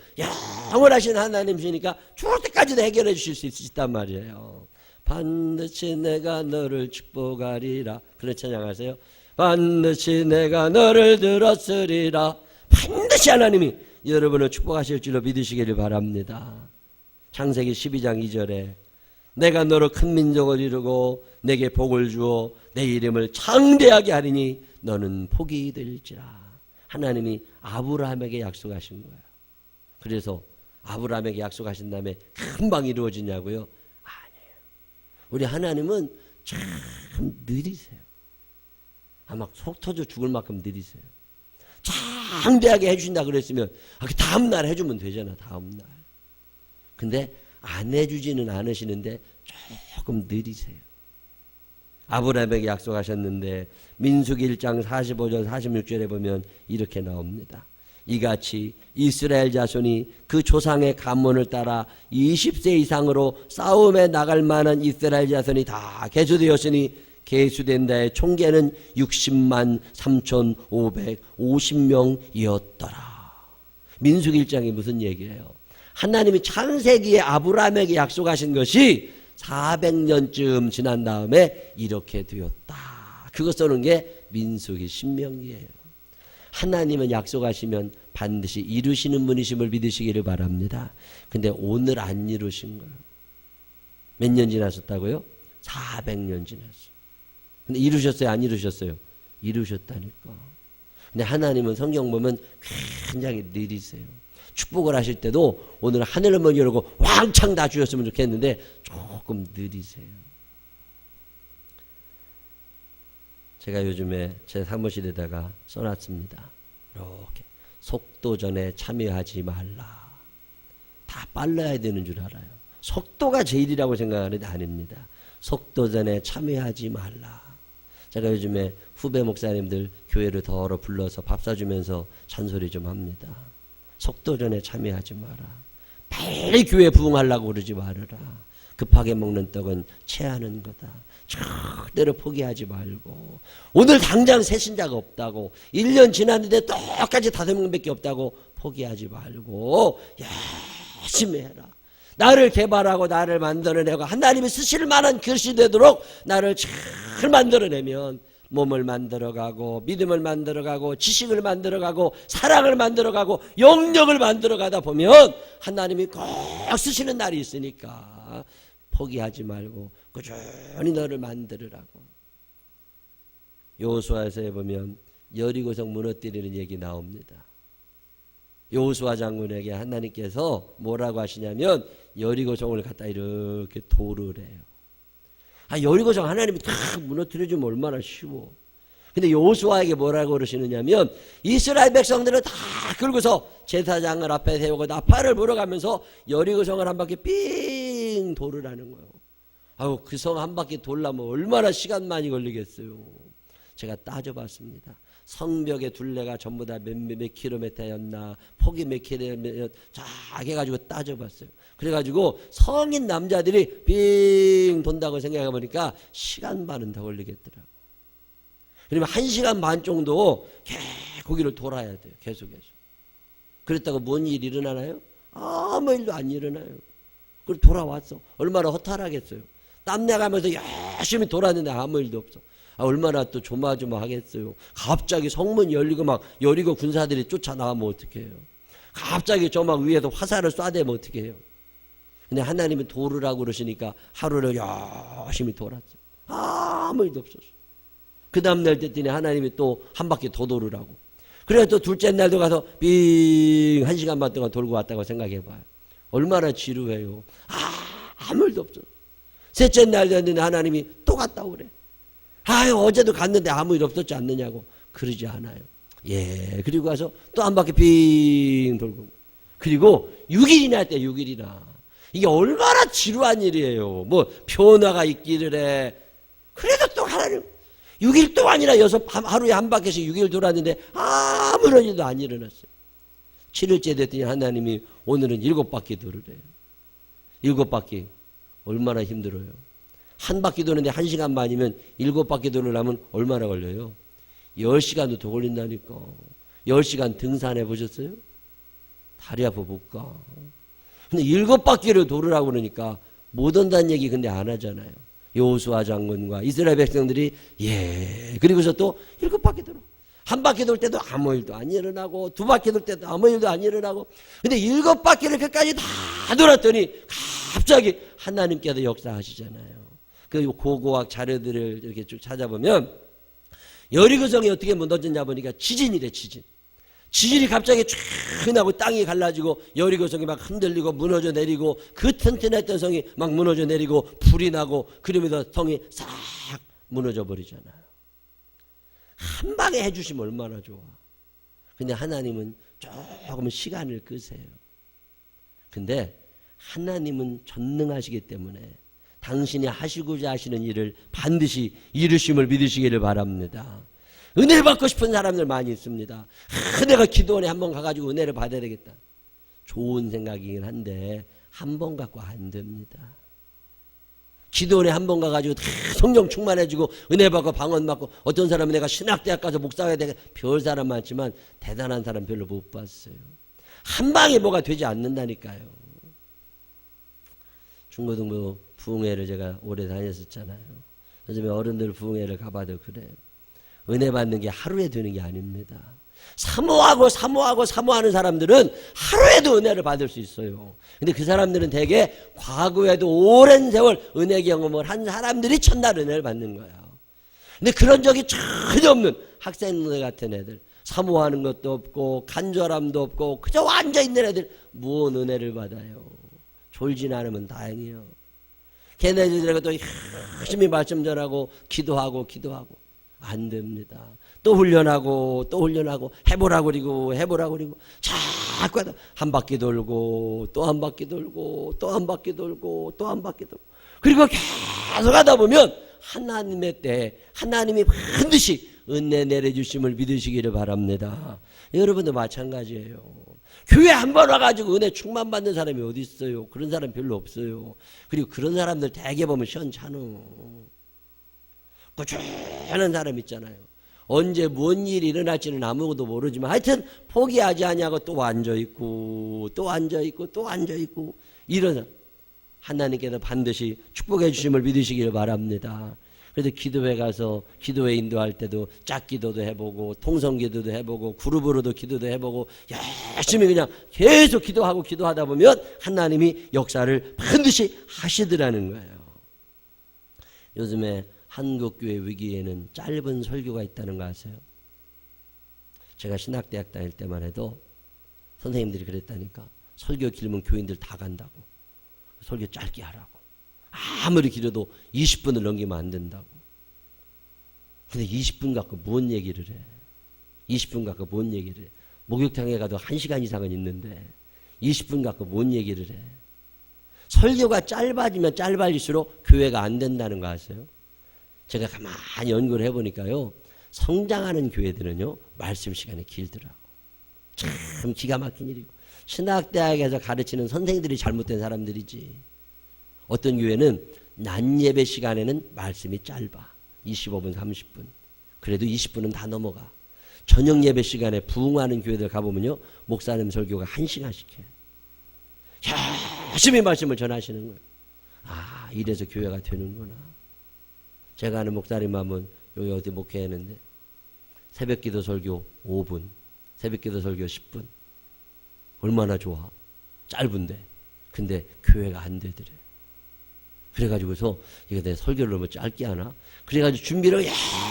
영원하신 하나님이시니까 죽을 때까지도 해결해 주실 수 있단 말이에요. 반드시 내가 너를 축복하리라. 그런 찬양하세요. 반드시 내가 너를 들었으리라. 반드시 하나님이 여러분을 축복하실 줄로 믿으시기를 바랍니다. 창세기 12장 2절에 내가 너로 큰 민족을 이루고 내게 복을 주어 내 이름을 창대하게 하리니 너는 복이 될지라. 하나님이 아브라함에게 약속하신 거예요. 그래서 아브라함에게 약속하신 다음에 금방 이루어지냐고요? 아니에요. 우리 하나님은 참 느리세요. 아마 속 터져 죽을 만큼 느리세요. 창대하게 해주신다 그랬으면 그 다음날 해주면 되잖아. 다음날. 근데 안 해주지는 않으시는데 조금 느리세요. 아브라함에게 약속하셨는데 민수기 1장 45절 46절에 보면 이렇게 나옵니다. 이같이 이스라엘 자손이 그 조상의 관문을 따라 20세 이상으로 싸움에 나갈 만한 이스라엘 자손이 다 계수되었으니 계수된 자의 총계는 60만 3,550명이었더라. 민수기 1장이 무슨 얘기예요? 하나님이 창세기에 아브라함에게 약속하신 것이 400년쯤 지난 다음에 이렇게 되었다. 그거 써놓은 게 민수기 신명기예요. 하나님은 약속하시면 반드시 이루시는 분이심을 믿으시기를 바랍니다. 근데 오늘 안 이루신 거예요. 몇 년 지나셨다고요? 400년 지났어요. 근데 이루셨어요? 안 이루셨어요? 이루셨다니까. 근데 하나님은 성경 보면 굉장히 느리세요. 축복을 하실 때도 오늘 하늘을 문 열고 왕창 다 주셨으면 좋겠는데 조금 느리세요. 제가 요즘에 제 사무실에다가 써놨습니다. 이렇게 속도전에 참여하지 말라. 다 빨라야 되는 줄 알아요. 속도가 제일이라고 생각하는데 아닙니다. 속도전에 참여하지 말라. 제가 요즘에 후배 목사님들 교회를 더러 불러서 밥 사주면서 잔소리 좀 합니다. 속도전에 참여하지 마라. 빨리 교회 부흥하려고 그러지 말아라. 급하게 먹는 떡은 체하는 거다. 절대로 포기하지 말고. 오늘 당장 새 신자가 없다고 1년 지났는데 똑같이 5명밖에 없다고 포기하지 말고 열심히 해라. 나를 개발하고 나를 만들어내고 하나님이 쓰실 만한 글씨 되도록 나를 잘 만들어내면 몸을 만들어가고 믿음을 만들어가고 지식을 만들어가고 사랑을 만들어가고 영역을 만들어가다 보면 하나님이 꼭 쓰시는 날이 있으니까 포기하지 말고 꾸준히 너를 만들으라고. 여호수아서에 보면 여리고성 무너뜨리는 얘기 나옵니다. 여호수아 장군에게 하나님께서 뭐라고 하시냐면 여리고성을 갖다 이렇게 돌을 해요. 여리고성 하나님이 다 무너뜨려주면 얼마나 쉬워. 근데 여호수아에게 뭐라고 그러시느냐면 이스라엘 백성들은 다 긁어서 제사장을 앞에 세우고 나팔을 불어가면서 여리고성을 한 바퀴 삥 돌으라는 거예요. 그 성 한 바퀴 돌려면 얼마나 시간 많이 걸리겠어요. 제가 따져봤습니다. 성벽의 둘레가 전부 다 몇 킬로미터였나, 폭이 몇 킬로미터, 쫙 해가지고 따져봤어요. 그래가지고 성인 남자들이 빙 돈다고 생각해보니까 시간 반은 더 걸리겠더라고. 그러면 1시간 반 정도 거기를 돌아야 돼요. 계속해서. 그랬다고 뭔 일이 일어나나요? 아무 일도 안 일어나요. 그리고 돌아왔어. 얼마나 허탈하겠어요. 땀내가면서 열심히 돌았는데 아무 일도 없어. 얼마나 또 조마조마하겠어요. 갑자기 성문 열리고 막 여리고 군사들이 쫓아나가면 어떡해요. 갑자기 저 막 위에서 화살을 쏴대면 어떡해요. 근데 하나님은 돌으라고 그러시니까 하루를 열심히 돌았어요. 아무 일도 없었어요. 그 다음날 됐더니 하나님이 또 한 바퀴 더 돌으라고. 그래서 또 둘째 날도 가서 빙 1시간 반 동안 돌고 왔다고 생각해봐요. 얼마나 지루해요. 아무 일도 없어. 셋째 날 됐는데 하나님이 또 갔다 오래. 어제도 갔는데 아무 일 없었지 않느냐고. 그러지 않아요. 예, 그리고 가서 또 한 바퀴 빙 돌고. 그리고 6일이나 했대, 6일이나. 이게 얼마나 지루한 일이에요. 뭐 변화가 있기를 해. 그래도 또 하나님 6일 동안이나 하루에 한 바퀴씩 6일 돌았는데 아무런 일도 안 일어났어요. 7일째 됐더니 하나님이 오늘은 7바퀴 돌으래요. 7바퀴. 얼마나 힘들어요. 한 바퀴 도는데 1시간 반이면 7바퀴 돌으려면 얼마나 걸려요? 10시간도 더 걸린다니까. 10시간 등산해 보셨어요? 다리 아파 못 가. 근데 7바퀴를 돌으라고 그러니까 못 온다는 얘기 근데 안 하잖아요. 여호수아 장군과 이스라엘 백성들이 그리고서 또 7바퀴 돌아. 한 바퀴 돌 때도 아무 일도 안 일어나고 2바퀴 돌 때도 아무 일도 안 일어나고 근데 7바퀴를 끝까지 다 돌았더니 갑자기 하나님께서 역사하시잖아요. 그 고고학 자료들을 이렇게 쭉 찾아보면 여리고성이 어떻게 무너졌냐 보니까 지진이래. 지진이 갑자기 쫙 나고 땅이 갈라지고 여리고성이 막 흔들리고 무너져 내리고 그 튼튼했던 성이 막 무너져 내리고 불이 나고 그러면서 성이 싹 무너져 버리잖아요. 한 방에 해주시면 얼마나 좋아. 근데 하나님은 조금 시간을 끄세요. 근데 하나님은 전능하시기 때문에 당신이 하시고자 하시는 일을 반드시 이루심을 믿으시기를 바랍니다. 은혜를 받고 싶은 사람들 많이 있습니다. 내가 기도원에 한번 가가지고 은혜를 받아야 되겠다. 좋은 생각이긴 한데 한 번 갖고 안 됩니다. 기도원에 한 번 가가지고 성령 충만해지고 은혜 받고 방언 받고 어떤 사람은 내가 신학대학 가서 목사해야 되겠다. 별 사람 많지만 대단한 사람 별로 못 봤어요. 한 방에 뭐가 되지 않는다니까요. 중고등부 부흥회를 제가 오래 다녔었잖아요. 요즘에 어른들 부흥회를 가봐도 그래요. 은혜 받는 게 하루에 되는 게 아닙니다. 사모하는 사람들은 하루에도 은혜를 받을 수 있어요. 근데 그 사람들은 대개 과거에도 오랜 세월 은혜 경험을 한 사람들이 첫날 은혜를 받는 거예요. 근데 그런 적이 전혀 없는 학생들 같은 애들, 사모하는 것도 없고 간절함도 없고 그저 앉아있는 애들 무언 은혜를 받아요. 졸진 않으면 다행이에요. 걔네들에게 또 열심히 말씀 전하고 기도하고 안 됩니다. 또 훈련하고 해보라고 그리고 자꾸 한 바퀴 돌고 또 한 바퀴 돌고 또 한 바퀴 돌고 또 한 바퀴 돌고 그리고 계속 하다 보면 하나님의 때 하나님이 반드시 은혜 내려주심을 믿으시기를 바랍니다. 여러분도 마찬가지예요. 교회 한 번 와가지고 은혜 충만 받는 사람이 어디 있어요? 그런 사람 별로 없어요. 그리고 그런 사람들 대개 보면 시원찮어. 꾸준한 사람 있잖아요. 언제 뭔 일이 일어날지는 아무것도 모르지만 하여튼 포기하지 않냐고 또 앉아있고 이런 사람. 하나님께서 반드시 축복해 주심을 믿으시기를 바랍니다. 그래서 기도회 가서 기도회 인도할 때도 짝기도도 해보고 통성기도도 해보고 그룹으로도 기도도 해보고 열심히 그냥 계속 기도하다 보면 하나님이 역사를 반드시 하시더라는 거예요. 요즘에 한국교회 위기에는 짧은 설교가 있다는 거 아세요? 제가 신학대학 다닐 때만 해도 선생님들이 그랬다니까. 설교 길면 교인들 다 간다고. 설교 짧게 하라고. 아무리 길어도 20분을 넘기면 안 된다고. 근데 20분 갖고 뭔 얘기를 해? 20분 갖고 뭔 얘기를 해? 목욕탕에 가도 1시간 이상은 있는데 20분 갖고 뭔 얘기를 해? 설교가 짧아지면 짧아질수록 교회가 안 된다는 거 아세요? 제가 가만히 연구를 해보니까요. 성장하는 교회들은요. 말씀 시간이 길더라고. 참 기가 막힌 일이고. 신학대학에서 가르치는 선생들이 잘못된 사람들이지. 어떤 교회는 낮 예배 시간에는 말씀이 짧아. 25분 30분. 그래도 20분은 다 넘어가. 저녁 예배 시간에 부흥하는 교회들 가보면요. 목사님 설교가 1시간씩 해. 열심히 말씀을 전하시는 거예요. 아, 이래서 교회가 되는구나. 제가 아는 목사님 한번 여기 어디 목회했는데 새벽기도 설교 5분, 새벽기도 설교 10분. 얼마나 좋아. 짧은데. 근데 교회가 안 되더래. 그래가지고서 이거 내 설교를 너무 짧게 하나? 그래가지고 준비를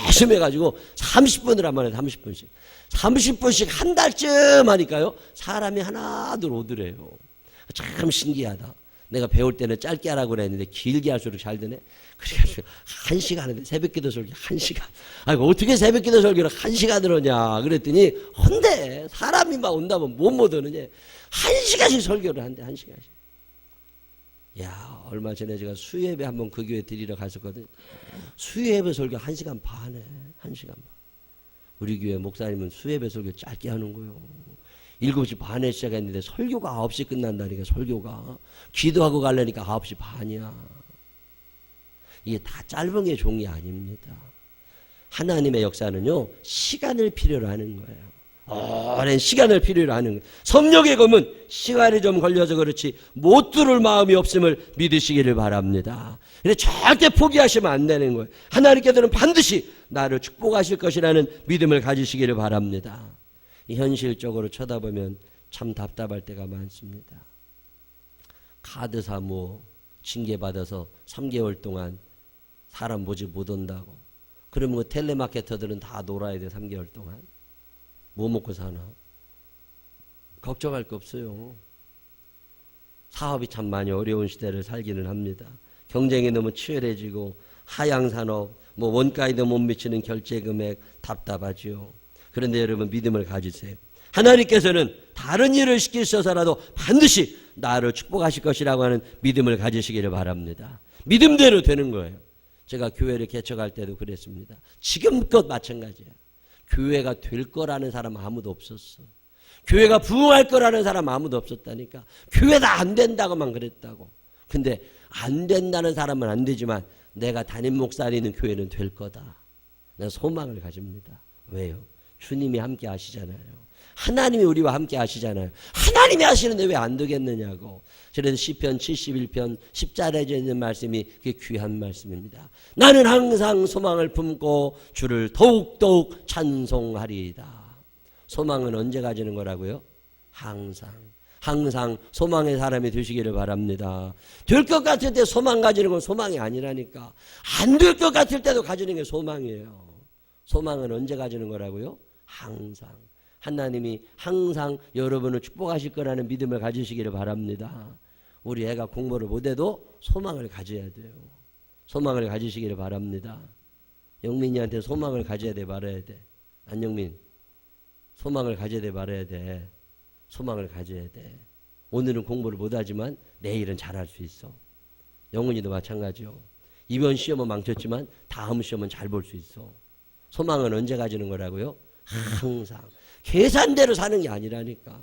열심히 해가지고 30분을 한 번에 30분씩 한 달쯤 하니까요. 사람이 하나둘 오더래요. 참 신기하다. 내가 배울 때는 짧게 하라고 그랬는데 길게 할수록 잘 되네. 그래가지고 1시간 하는데 새벽기도 설교 1시간. 아이고 어떻게 새벽기도 설교를 1시간을 하냐 그랬더니 헌데 사람이 막 온다면 못 오느냐. 1시간씩 설교를 한대. 1시간씩. 야, 얼마 전에 제가 수요예배 한번 그 교회 드리러 갔었거든요. 수요예배 설교 1시간 반에 1시간 반. 우리 교회 목사님은 수요예배 설교 짧게 하는 거예요. 7시 반에 시작했는데 설교가 9시 끝난다니까. 설교가 기도하고 가려니까 9시 반이야. 이게 다 짧은 게 종이 아닙니다. 하나님의 역사는요 시간을 필요로 하는 거예요. 오랜 시간을 필요로 하는 거예요. 성령의 검은 시간이 좀 걸려서 그렇지 못 들을 마음이 없음을 믿으시기를 바랍니다. 근데 절대 포기하시면 안 되는 거예요. 하나님께서는 반드시 나를 축복하실 것이라는 믿음을 가지시기를 바랍니다. 현실적으로 쳐다보면 참 답답할 때가 많습니다. 카드 사무 징계받아서 3개월 동안 사람 모집 못 온다고. 그러면 텔레마케터들은 다 놀아야 돼. 3개월 동안. 뭐 먹고 사나? 걱정할 거 없어요. 사업이 참 많이 어려운 시대를 살기는 합니다. 경쟁이 너무 치열해지고 하향산업, 원가에도 못 미치는 결제금액 답답하지요. 그런데 여러분 믿음을 가지세요. 하나님께서는 다른 일을 시키셔서라도 반드시 나를 축복하실 것이라고 하는 믿음을 가지시기를 바랍니다. 믿음대로 되는 거예요. 제가 교회를 개척할 때도 그랬습니다. 지금껏 마찬가지예요. 교회가 될 거라는 사람 아무도 없었어. 교회가 부흥할 거라는 사람 아무도 없었다니까. 교회 다 안 된다고만 그랬다고. 근데 안 된다는 사람은 안 되지만 내가 담임 목사를 있는 교회는 될 거다. 내가 소망을 가집니다. 왜요? 주님이 함께 하시잖아요. 하나님이 우리와 함께 하시잖아요. 하나님이 하시는데 왜 안 되겠느냐고. 그래서 시편 71편 10절에 있는 말씀이 그게 귀한 말씀입니다. 나는 항상 소망을 품고 주를 더욱더욱 찬송하리이다. 소망은 언제 가지는 거라고요? 항상 소망의 사람이 되시기를 바랍니다. 될 것 같을 때 소망 가지는 건 소망이 아니라니까. 안 될 것 같을 때도 가지는 게 소망이에요. 소망은 언제 가지는 거라고요? 항상. 하나님이 항상 여러분을 축복하실 거라는 믿음을 가지시기를 바랍니다. 우리 애가 공부를 못해도 소망을 가져야 돼요. 소망을 가지시기를 바랍니다. 영민이한테 소망을 가져야 돼 말아야 돼. 안영민 소망을 가져야 돼 말아야 돼. 소망을 가져야 돼. 오늘은 공부를 못하지만 내일은 잘할 수 있어. 영훈이도 마찬가지요. 이번 시험은 망쳤지만 다음 시험은 잘 볼 수 있어. 소망은 언제 가지는 거라고요? 항상. 계산대로 사는 게 아니라니까.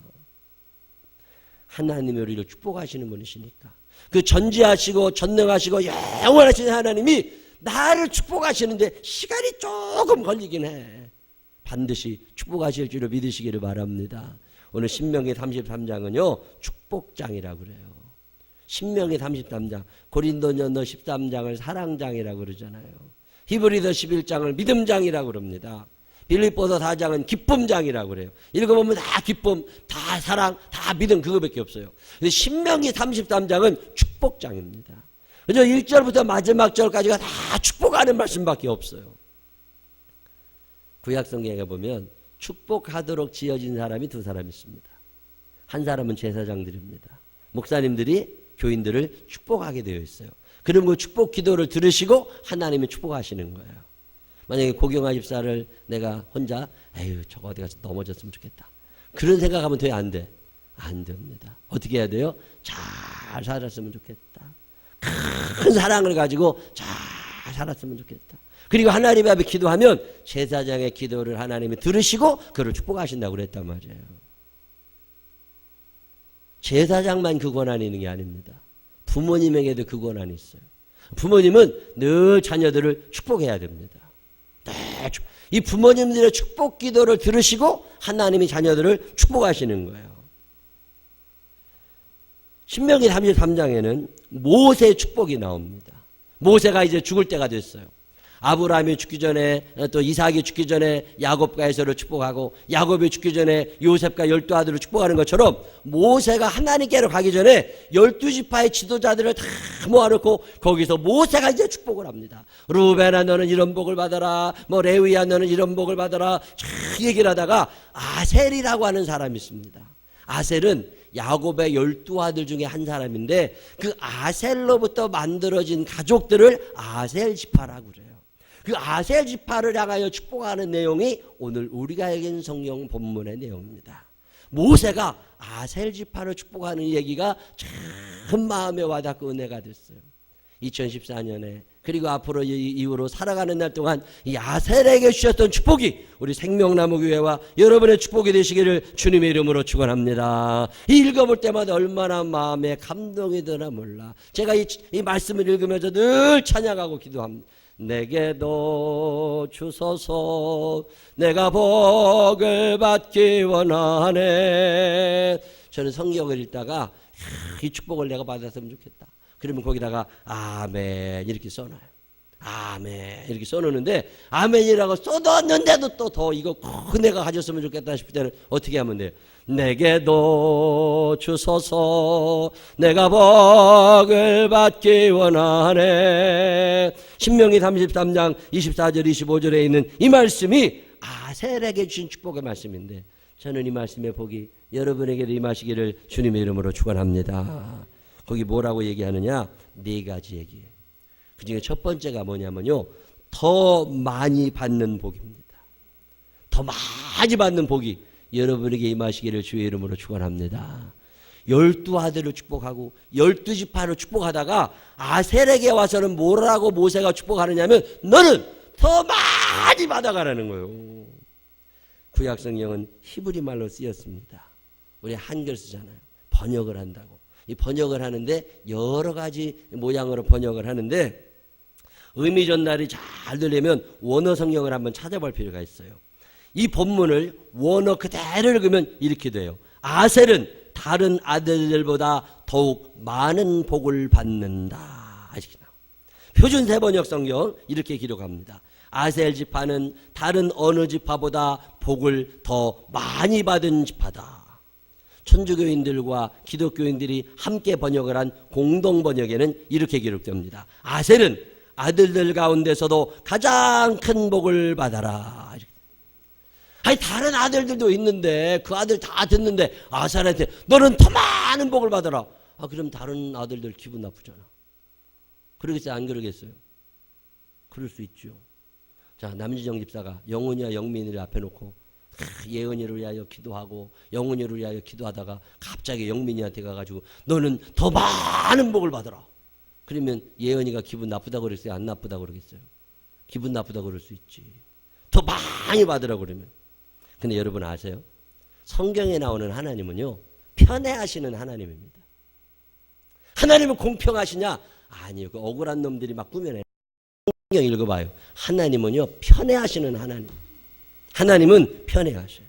하나님이 우리를 축복하시는 분이시니까. 그 전지하시고 전능하시고 영원하신 하나님이 나를 축복하시는데 시간이 조금 걸리긴 해. 반드시 축복하실 줄을 믿으시기를 바랍니다. 오늘 신명기 33장은요 축복장이라고 그래요. 신명기 33장, 고린도전서 13장을 사랑장이라고 그러잖아요. 히브리서 11장을 믿음장이라고 그럽니다. 빌립보서 4장은 기쁨장이라고 그래요. 읽어보면 다 기쁨, 다 사랑, 다 믿음 그거밖에 없어요. 근데 신명기 33장은 축복장입니다. 그죠? 1절부터 마지막 절까지가 다 축복하는 말씀밖에 없어요. 구약성경에 보면 축복하도록 지어진 사람이 두 사람 있습니다. 한 사람은 제사장들입니다. 목사님들이 교인들을 축복하게 되어 있어요. 그럼 그 축복 기도를 들으시고 하나님이 축복하시는 거예요. 만약에 고경아 집사를 내가 혼자 에휴 저거 어디 가서 넘어졌으면 좋겠다. 그런 생각하면 돼 안 돼? 안 됩니다. 어떻게 해야 돼요? 잘 살았으면 좋겠다. 큰 사랑을 가지고 잘 살았으면 좋겠다. 그리고 하나님 앞에 기도하면 제사장의 기도를 하나님이 들으시고 그를 축복하신다고 그랬단 말이에요. 제사장만 그 권한이 있는 게 아닙니다. 부모님에게도 그 권한이 있어요. 부모님은 늘 자녀들을 축복해야 됩니다. 이 부모님들의 축복 기도를 들으시고 하나님이 자녀들을 축복하시는 거예요. 신명기 33장에는 모세의 축복이 나옵니다. 모세가 이제 죽을 때가 됐어요. 아브라함이 죽기 전에 또 이삭이 죽기 전에 야곱과 에서를 축복하고 야곱이 죽기 전에 요셉과 12 아들을 축복하는 것처럼 모세가 하나님께로 가기 전에 12지파의 지도자들을 다 모아놓고 거기서 모세가 이제 축복을 합니다. 루벤아 너는 이런 복을 받아라, 레위야 너는 이런 복을 받아라 쫙 얘기를 하다가 아셀이라고 하는 사람이 있습니다. 아셀은 야곱의 12아들 중에 한 사람인데 그 아셀로부터 만들어진 가족들을 아셀 지파라고 그래요. 그 아셀 지파를 향하여 축복하는 내용이 오늘 우리가 읽은 성경 본문의 내용입니다. 모세가 아셀 지파를 축복하는 얘기가 참 마음에 와닿고 은혜가 됐어요. 2014년에 그리고 앞으로 이후로 살아가는 날 동안 이 아셀에게 주셨던 축복이 우리 생명나무교회와 여러분의 축복이 되시기를 주님의 이름으로 축원합니다. 읽어볼 때마다 얼마나 마음에 감동이 드나 몰라. 제가 이 말씀을 읽으면서 늘 찬양하고 기도합니다. 내게도 주소서 내가 복을 받기 원하네. 저는 성경을 읽다가 이 축복을 내가 받았으면 좋겠다. 그러면 거기다가 아멘 이렇게 써놔요. 아멘 이렇게 써놓는데 아멘이라고 써놨는데도 또 더 이거 꼭 내가 가졌으면 좋겠다 싶을 때는 어떻게 하면 돼요? 내게도 주소서 내가 복을 받기 원하네. 신명기 33장 24절 25절에 있는 이 말씀이 아셀에게 주신 축복의 말씀인데 저는 이 말씀의 복이 여러분에게도 임하시기를 주님의 이름으로 축원합니다. 거기 뭐라고 얘기하느냐? 4가지 얘기예요. 그중에 첫 번째가 뭐냐면요, 더 많이 받는 복입니다. 더 많이 받는 복이 여러분에게 임하시기를 주의 이름으로 축원합니다. 12아들을 축복하고 12지파를 축복하다가 아셀에게 와서는 뭐라고 모세가 축복하느냐면 너는 더 많이 받아가라는 거예요. 구약 성경은 히브리 말로 쓰였습니다. 우리 한글 쓰잖아요. 번역을 한다고. 이 번역을 하는데 여러 가지 모양으로 번역을 하는데 의미 전달이 잘 되려면 원어 성경을 한번 찾아볼 필요가 있어요. 이 본문을 원어 그대로 읽으면 이렇게 돼요. 아셀은 다른 아들들보다 더욱 많은 복을 받는다. 이렇게 나와요. 표준 세번역 성경 이렇게 기록합니다. 아셀 지파는 다른 어느 지파보다 복을 더 많이 받은 지파다. 천주교인들과 기독교인들이 함께 번역을 한 공동 번역에는 이렇게 기록됩니다. 아셀은 아들들 가운데서도 가장 큰 복을 받아라. 아니 다른 아들들도 있는데 그 아들 다 듣는데 아셀한테 너는 더 많은 복을 받아라. 아 그럼 다른 아들들 기분 나쁘잖아. 그러겠어요? 안 그러겠어요? 그럴 수 있죠. 자, 남지정 집사가 영훈이와 영민이를 앞에 놓고 예은이를 위하여 기도하고 영훈이를 위하여 기도하다가 갑자기 영민이한테 가가지고 너는 더 많은 복을 받아라. 그러면 예은이가 기분 나쁘다고 그랬어요? 안 나쁘다고 그러겠어요? 기분 나쁘다고 그럴 수 있지. 더 많이 받으라고 그러면. 근데 여러분 아세요? 성경에 나오는 하나님은요 편애하시는 하나님입니다. 하나님은 공평하시냐? 아니요. 그 억울한 놈들이 막 꾸며내. 성경 읽어봐요. 하나님은요 편애하시는 하나님. 하나님은 편애하셔요.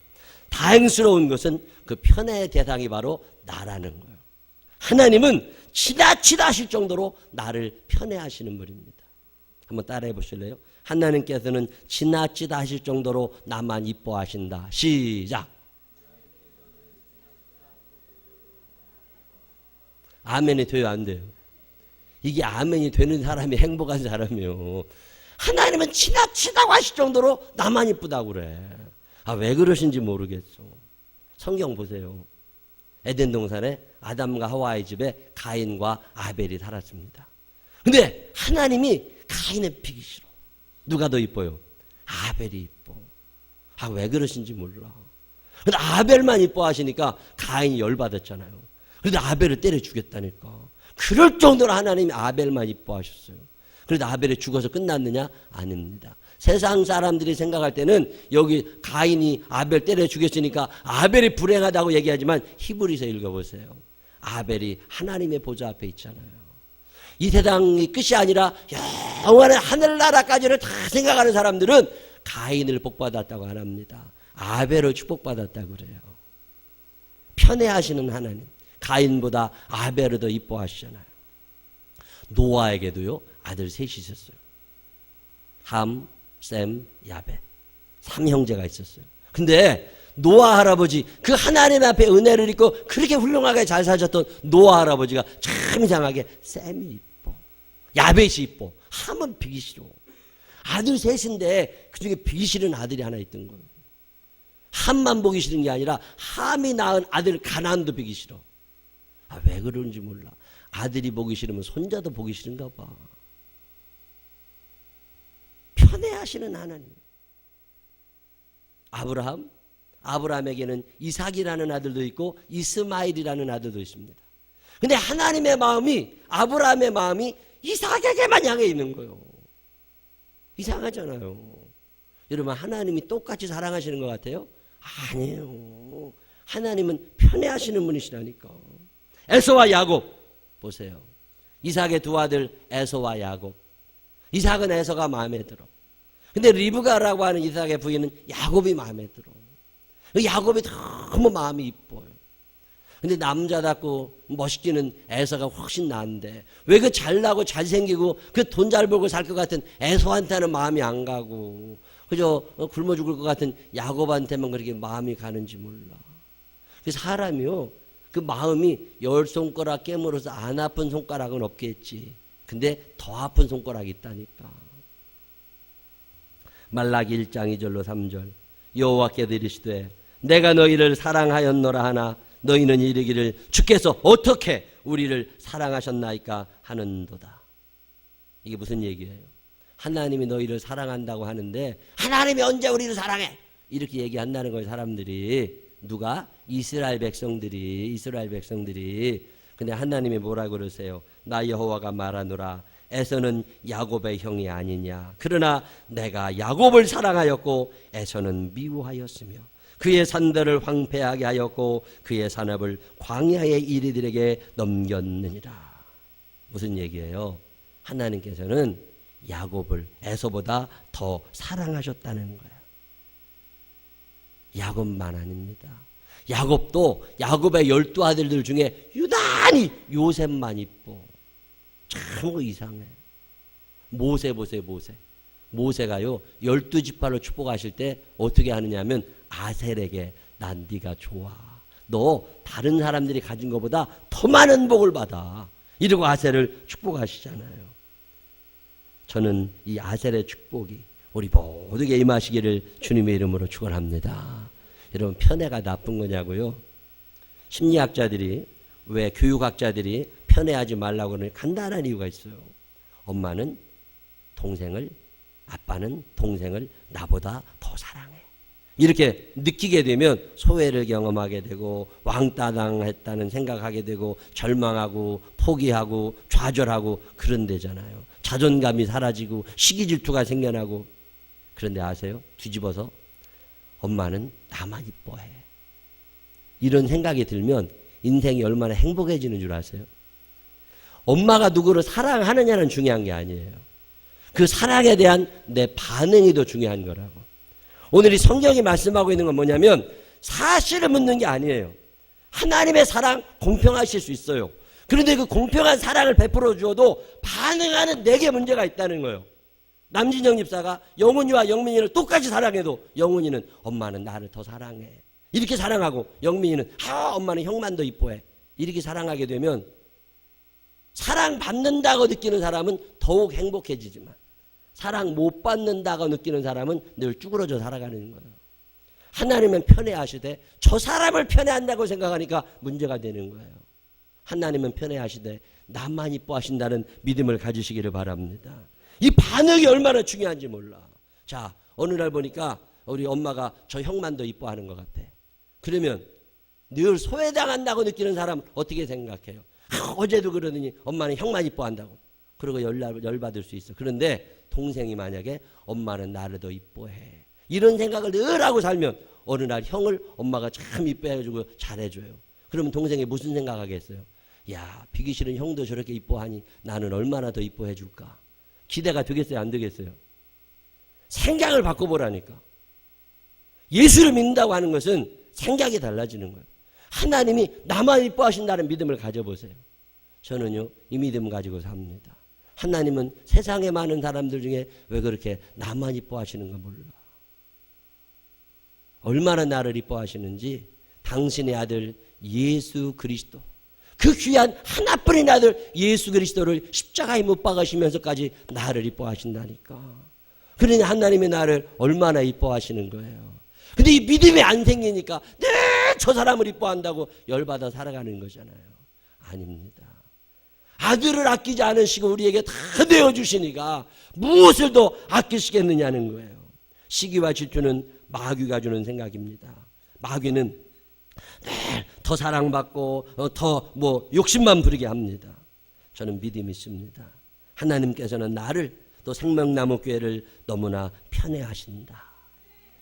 다행스러운 것은 그 편애의 대상이 바로 나라는 거예요. 하나님은 지나치다 하실 정도로 나를 편애하시는 분입니다. 한번 따라해 보실래요? 하나님께서는 지나치다 하실 정도로 나만 이뻐하신다. 시작. 아멘이 돼요? 안 돼요? 이게 아멘이 되는 사람이 행복한 사람이에요. 하나님은 지나치다고 하실 정도로 나만 이쁘다고 그래. 아, 왜 그러신지 모르겠어. 성경 보세요. 에덴 동산에 아담과 하와의 집에 가인과 아벨이 살았습니다. 근데 하나님이 가인을 피기 싫어. 누가 더 이뻐요? 아벨이 이뻐. 아, 왜 그러신지 몰라. 근데 아벨만 이뻐하시니까 가인이 열받았잖아요. 그런데 아벨을 때려 죽였다니까. 그럴 정도로 하나님이 아벨만 이뻐하셨어요. 그래도 아벨이 죽어서 끝났느냐? 아닙니다. 세상 사람들이 생각할 때는 여기 가인이 아벨 때려 죽였으니까 아벨이 불행하다고 얘기하지만 히브리서 읽어보세요. 아벨이 하나님의 보좌 앞에 있잖아요. 이 세상이 끝이 아니라 영원한 하늘나라까지를 다 생각하는 사람들은 가인을 복받았다고 안 합니다. 아벨을 축복받았다고 그래요. 편애하시는 하나님. 가인보다 아벨을 더 이뻐하시잖아요. 노아에게도요 아들 셋이 있었어요. 함, 셈, 야벳. 3형제가 있었어요. 근데 노아 할아버지 그 하나님 앞에 은혜를 입고 그렇게 훌륭하게 잘 사셨던 노아 할아버지가 참 이상하게 셈이 이뻐, 야벳이 이뻐, 함은 비기 싫어. 아들 셋인데 그중에 비기 싫은 아들이 하나 있던 거예요. 함만 보기 싫은 게 아니라 함이 낳은 아들 가나안도 비기 싫어. 왜 그러는지 몰라. 아들이 보기 싫으면 손자도 보기 싫은가 봐. 편애하시는 하나님. 아브라함에게는 이삭이라는 아들도 있고 이스마일이라는 아들도 있습니다. 근데 하나님의 마음이, 아브라함의 마음이 이삭에게만 향해 있는 거예요. 이상하잖아요. 여러분, 하나님이 똑같이 사랑하시는 것 같아요? 아니에요. 하나님은 편애하시는 분이시라니까. 에서와 야곱 보세요. 이삭의 두 아들 에서와 야곱. 이삭은 에서가 마음에 들어. 근데 리브가라고 하는 이삭의 부인은 야곱이 마음에 들어. 야곱이 너무 마음이 이뻐요. 근데 남자답고 멋있기는 에서가 훨씬 나은데 왜 그 잘나고 잘생기고 그 돈 잘 벌고 살 것 같은 에서한테는 마음이 안 가고 그저 굶어 죽을 것 같은 야곱한테만 그렇게 마음이 가는지 몰라. 그 사람이요, 그 마음이 10손가락 깨물어서 안 아픈 손가락은 없겠지. 근데 더 아픈 손가락이 있다니까. 말라기 1장 2절로 3절. 여호와께서 이르시되 내가 너희를 사랑하였노라 하나 너희는 이르기를 주께서 어떻게 우리를 사랑하셨나이까 하는도다. 이게 무슨 얘기예요? 하나님이 너희를 사랑한다고 하는데 하나님이 언제 우리를 사랑해? 이렇게 얘기한다는 거예요. 사람들이. 누가? 이스라엘 백성들이. 근데 하나님이 뭐라고 그러세요? 나 여호와가 말하노라 에서는 야곱의 형이 아니냐. 그러나 내가 야곱을 사랑하였고 에서는 미워하였으며 그의 산들을 황폐하게 하였고 그의 산업을 광야의 이리들에게 넘겼느니라. 무슨 얘기예요? 하나님께서는 야곱을 에서보다 더 사랑하셨다는 거예요. 야곱만 아닙니다. 야곱도 야곱의 12아들들 중에 유난히 요셉만 이뻐. 참 이상해. 모세 보세요. 모세가요 12지파로 축복하실 때 어떻게 하느냐면 아셀에게 난 네가 좋아. 너 다른 사람들이 가진 것보다 더 많은 복을 받아. 이러고 아셀을 축복하시잖아요. 저는 이 아셀의 축복이 우리 모두에게 임하시기를 주님의 이름으로 축원합니다. 여러분, 편애가 나쁜 거냐고요? 심리학자들이, 왜 교육학자들이 편애하지 말라고 하는 간단한 이유가 있어요. 엄마는 동생을, 아빠는 동생을 나보다 더 사랑해. 이렇게 느끼게 되면 소외를 경험하게 되고 왕따당했다는 생각하게 되고 절망하고 포기하고 좌절하고 그런 데잖아요. 자존감이 사라지고 시기 질투가 생겨나고. 그런데 아세요? 뒤집어서 엄마는 나만 이뻐해. 이런 생각이 들면 인생이 얼마나 행복해지는 줄 아세요? 엄마가 누구를 사랑하느냐는 중요한 게 아니에요. 그 사랑에 대한 내 반응이 더 중요한 거라고. 오늘 이 성경이 말씀하고 있는 건 뭐냐면 사실을 묻는 게 아니에요. 하나님의 사랑 공평하실 수 있어요. 그런데 그 공평한 사랑을 베풀어 주어도 반응하는 내게 문제가 있다는 거예요. 남진영 집사가 영훈이와 영민이를 똑같이 사랑해도 영훈이는 엄마는 나를 더 사랑해. 이렇게 사랑하고 영민이는 엄마는 형만 더 이뻐해. 이렇게 사랑하게 되면 사랑받는다고 느끼는 사람은 더욱 행복해지지만 사랑 못 받는다고 느끼는 사람은 늘 쭈그러져 살아가는 거예요. 하나님은 편애하시되 저 사람을 편애한다고 생각하니까 문제가 되는 거예요. 하나님은 편애하시되 나만 이뻐하신다는 믿음을 가지시기를 바랍니다. 이 반응이 얼마나 중요한지 몰라. 자, 어느 날 보니까 우리 엄마가 저 형만 더 이뻐하는 것 같아. 그러면 늘 소외당한다고 느끼는 사람은 어떻게 생각해요? 어제도 그러더니 엄마는 형만 이뻐한다고. 그러고 열받을 수 있어. 그런데 동생이 만약에 엄마는 나를 더 이뻐해. 이런 생각을 늘 하고 살면 어느 날 형을 엄마가 참 이뻐해주고 잘해줘요. 그러면 동생이 무슨 생각하겠어요? 야, 비기 싫은 형도 저렇게 이뻐하니 나는 얼마나 더 이뻐해줄까? 기대가 되겠어요? 안 되겠어요? 생각을 바꿔보라니까. 예수를 믿는다고 하는 것은 생각이 달라지는 거예요. 하나님이 나만 이뻐하신다는 믿음을 가져보세요. 저는요, 이 믿음 가지고 삽니다. 하나님은 세상에 많은 사람들 중에 왜 그렇게 나만 이뻐하시는가 몰라. 얼마나 나를 이뻐하시는지 당신의 아들 예수 그리스도, 그 귀한 하나뿐인 아들 예수 그리스도를 십자가에 못 박으시면서까지 나를 이뻐하신다니까. 그러니 하나님이 나를 얼마나 이뻐하시는 거예요. 근데 이 믿음이 안 생기니까 늘 저 사람을 이뻐한다고 열받아 살아가는 거잖아요. 아닙니다. 아들을 아끼지 않으시고 우리에게 다 내어주시니까 무엇을 더 아끼시겠느냐는 거예요. 시기와 질투는 마귀가 주는 생각입니다. 마귀는 더 사랑받고 더 욕심만 부리게 합니다. 저는 믿음이 있습니다. 하나님께서는 나를 또 생명나무교회를 너무나 편애하신다.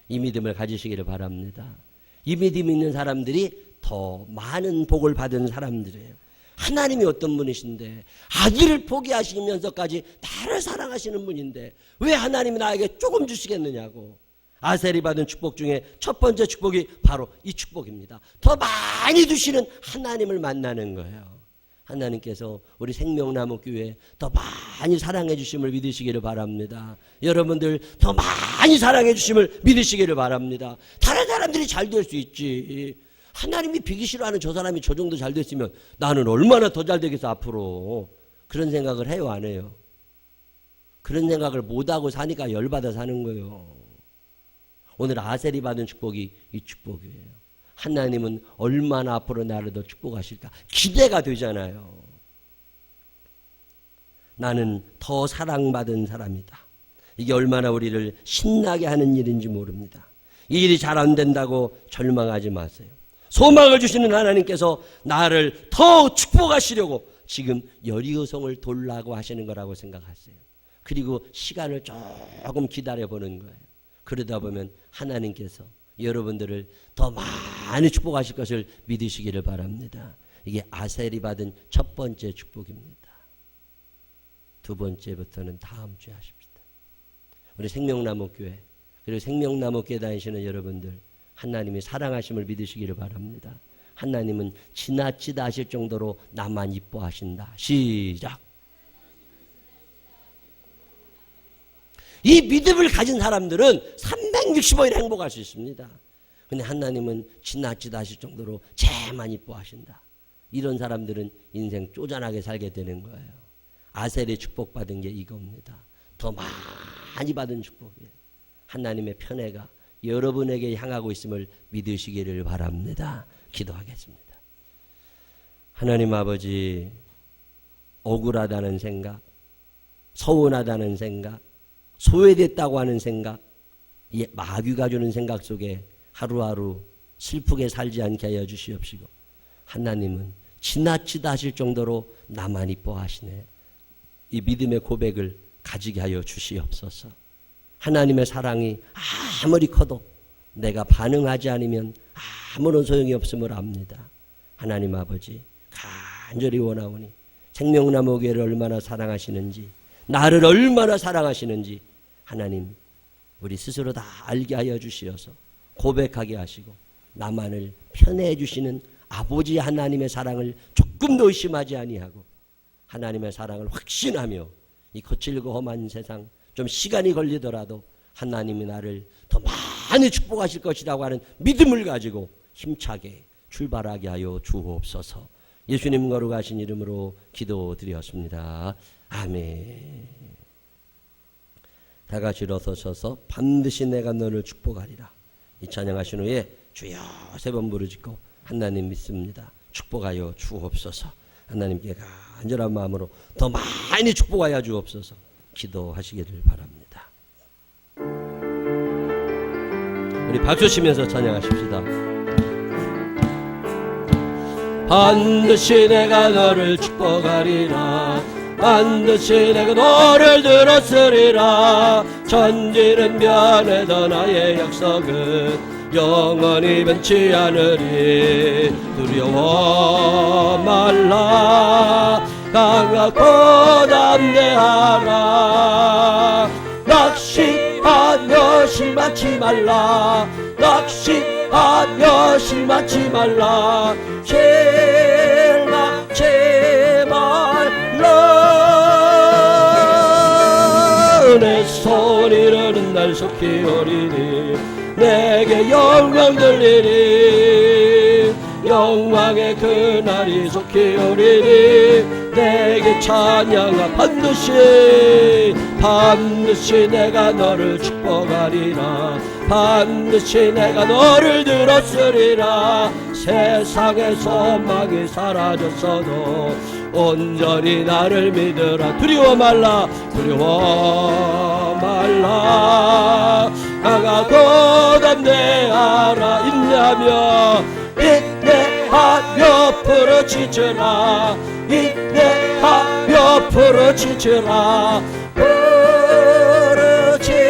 이 믿음을 가지시기를 바랍니다. 이 믿음 있는 사람들이 더 많은 복을 받은 사람들이에요. 하나님이 어떤 분이신데 아들을 포기하시면서까지 나를 사랑하시는 분인데 왜 하나님이 나에게 조금 주시겠느냐고. 아셀이 받은 축복 중에 첫 번째 축복이 바로 이 축복입니다. 더 많이 주시는 하나님을 만나는 거예요. 하나님께서 우리 생명나무 교회 더 많이 사랑해 주심을 믿으시기를 바랍니다. 여러분들 더 많이 사랑해 주심을 믿으시기를 바랍니다. 다른 사람들이 잘 될 수 있지. 하나님이 비기 싫어하는 저 사람이 저 정도 잘 됐으면 나는 얼마나 더 잘 되겠어 앞으로. 그런 생각을 해요, 안 해요? 그런 생각을 못하고 사니까 열받아 사는 거예요. 오늘 아셀이 받은 축복이 이 축복이에요. 하나님은 얼마나 앞으로 나를 더 축복하실까 기대가 되잖아요. 나는 더 사랑받은 사람이다. 이게 얼마나 우리를 신나게 하는 일인지 모릅니다. 이 일이 잘 안 된다고 절망하지 마세요. 소망을 주시는 하나님께서 나를 더 축복하시려고 지금 여리고성을 돌라고 하시는 거라고 생각하세요. 그리고 시간을 조금 기다려보는 거예요. 그러다 보면 하나님께서 여러분들을 더 많이 축복하실 것을 믿으시기를 바랍니다. 이게 아셀이 받은 첫 번째 축복입니다. 두 번째부터는 다음 주에 하십시다. 우리 생명나무 교회 그리고 생명나무 교회 다니시는 여러분들 하나님이 사랑하심을 믿으시기를 바랍니다. 하나님은 지나치다 하실 정도로 나만 이뻐하신다. 시작. 이 믿음을 가진 사람들은 365일 행복할 수 있습니다. 근데 하나님은 지나치다 하실 정도로 쟤만 이뻐하신다. 이런 사람들은 인생 쪼잔하게 살게 되는 거예요. 아셀이 축복받은 게 이겁니다. 더 많이 받은 축복이에요. 하나님의 편애가 여러분에게 향하고 있음을 믿으시기를 바랍니다. 기도하겠습니다. 하나님 아버지, 억울하다는 생각, 서운하다는 생각, 소외됐다고 하는 생각, 이 마귀가 주는 생각 속에 하루하루 슬프게 살지 않게 하여 주시옵시고, 하나님은 지나치다 하실 정도로 나만 이뻐하시네. 이 믿음의 고백을 가지게 하여 주시옵소서. 하나님의 사랑이 아무리 커도 내가 반응하지 않으면 아무런 소용이 없음을 압니다. 하나님 아버지, 간절히 원하오니 생명나무 교회를 얼마나 사랑하시는지, 나를 얼마나 사랑하시는지 하나님 우리 스스로 다 알게 하여 주시어서 고백하게 하시고 나만을 편애해 주시는 아버지 하나님의 사랑을 조금도 의심하지 아니하고 하나님의 사랑을 확신하며 이 거칠고 험한 세상 좀 시간이 걸리더라도 하나님이 나를 더 많이 축복하실 것이라고 하는 믿음을 가지고 힘차게 출발하게 하여 주옵소서. 예수님 거룩하신 이름으로 기도드렸습니다. 아멘. 다 같이 일어서셔서 반드시 내가 너를 축복하리라. 이 찬양하신 후에 주여 세 번 부르짖고 하나님 믿습니다. 축복하여 주옵소서. 하나님께 간절한 마음으로 더 많이 축복하여 주옵소서. 기도하시기를 바랍니다. 우리 박수 치면서 찬양하십시다. 반드시 내가 너를 축복하리라. 반드시 내가 너를 들었으리라. 천지는 변해도 나의 약속은 영원히 변치 않으리. 두려워 말라. 강하고 담대하라. 낚시하며 실망치 말라. 낚시하며 실망치 말라. 실망치 말라. 내 손 이르는 날 속히 오리니 내게 영광 돌리니. 영광의 그날이 속히 오리니 내게 찬양하. 반드시 내가 너를 축복하리라. 반드시 내가 너를 들었으리라. 세상에서 막이 사라졌어도 온전히 나를 믿으라. 두려워 말라 두려워 말라. 강하고 담대하라. 인내하며 인내하며 부르짖으라. 인내하며 부르짖으라. 부르짖으라.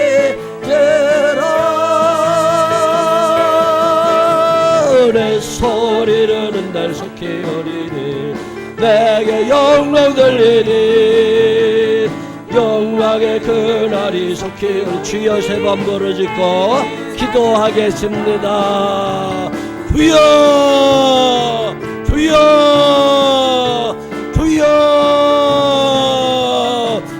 내 소리는 날 속히 오리니 내게 영광 들리니 영광의 그날이 속히 오리. 주여 세 번 부르짖고 기도하겠습니다. 주여 주여 주여.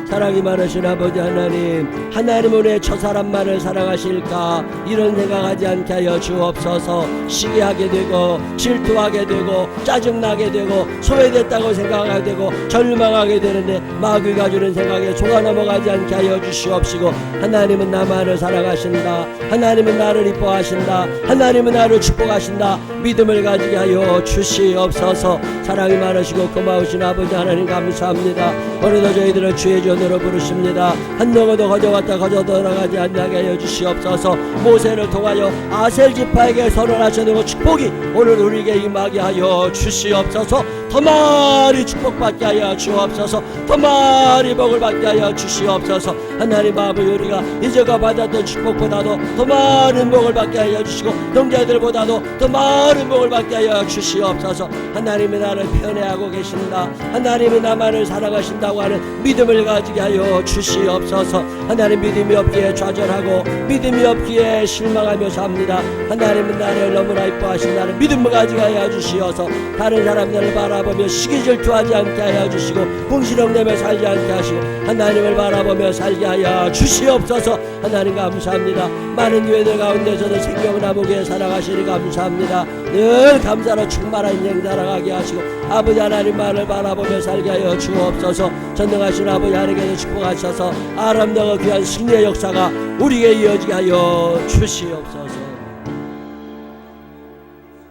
사랑이 많으신 아버지 하나님, 하나님은 왜 저 사람만을 사랑하실까 이런 생각하지 않게 하여 주옵소서. 시기하게 되고 질투하게 되고 짜증나게 되고 소외됐다고 생각하게 되고 절망하게 되는데 마귀가 주는 생각에 속아 넘어가지 않게 하여 주시옵시고, 하나님은 나만을 사랑하신다. 하나님은 나를 이뻐하신다. 하나님은 나를 축복하신다. 믿음을 가지게 하여 주시옵소서. 사랑이 많으시고 고마우신 아버지 하나님 감사합니다. 오늘도 저희들은 주의 전으로 부르십니다. 한 영혼도 거저왔다 거저 떠나가지 않게 하여 주시옵소서. 모세를 통하여 아셀 지파에게 선언하시는 축복이 오늘 우리에게 임하게 하여 주시옵소서. 더 많이 축복받게 하여 주옵소서. 더 많이 복을 받게 하여 주시옵소서. 하나님 아버지, 우리가 이제가 받았던 축복보다도 더 많은 복을 받게 하여 주시고 형제들보다도 더 많은 복을 받게 하여 주시옵소서. 하나님이 나를 편애하고 계신다. 하나님이 나만을 사랑하신다고 하는 믿음을 가지게 하여 주시옵소서. 하나님, 믿음이 없기에 좌절하고 믿음이 없기에 실망하며 삽니다. 하나님은 나를 너무나 이뻐하신다는 믿음을 가지게 하여 주시어서 다른 사람들을 바라보며 시기질투하지 않게 하여 주시고 궁시렁대며 살지 않게 하시고 하나님을 바라보며 살게 하여 주시옵소서. 하나님 감사합니다. 많은 교회들 가운데서도 생명나무교회 사랑하시니 감사합니다. 늘 감사로 충만한 인생 살아가게 하시고 아버지 하나님만을 바라보며 살게 하여 주옵소서. 전능하신 아버지 하나님께서 축복하셔서 아름다워 귀한 승리의 역사가 우리에게 이어지게 하여 주시옵소서.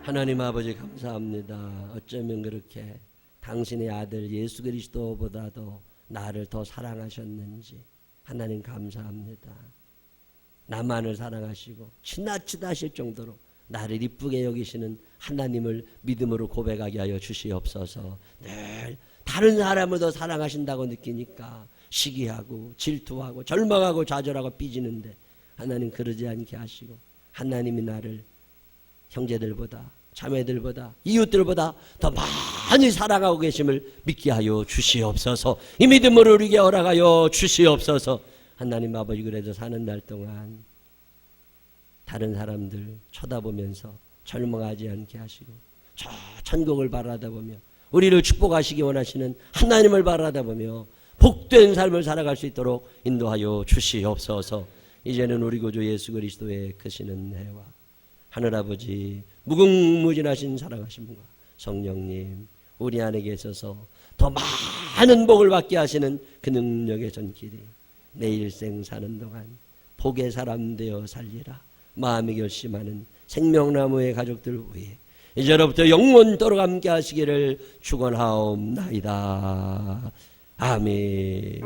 하나님 아버지 감사합니다. 어쩌면 그렇게 당신의 아들 예수 그리스도보다도 나를 더 사랑하셨는지 하나님 감사합니다. 나만을 사랑하시고 지나치다 하실 정도로 나를 이쁘게 여기시는 하나님을 믿음으로 고백하게 하여 주시옵소서. 늘 다른 사람을 더 사랑하신다고 느끼니까 시기하고 질투하고 절망하고 좌절하고 삐지는데 하나님 그러지 않게 하시고 하나님이 나를 형제들보다 자매들보다 이웃들보다 더 많이 사랑하고 계심을 믿게 하여 주시옵소서. 이 믿음을 우리에게 허락하여 주시옵소서. 하나님 아버지, 그래도 사는 날 동안 다른 사람들 쳐다보면서 절망하지 않게 하시고 저 천국을 바라다보며 우리를 축복하시기 원하시는 하나님을 바라다보며 복된 삶을 살아갈 수 있도록 인도하여 주시옵소서. 이제는 우리 구주 예수 그리스도의 크신 은혜와 하늘아버지 무궁무진하신 사랑하심과 성령님 우리 안에 계셔서 더 많은 복을 받게 하시는 그 능력의 손길이 내 일생 사는 동안 복의 사람 되어 살리라 마음이 결심하는 생명나무의 가족들 위해 이제로부터 영원토록 함께 하시기를 축원하옵나이다. 아멘.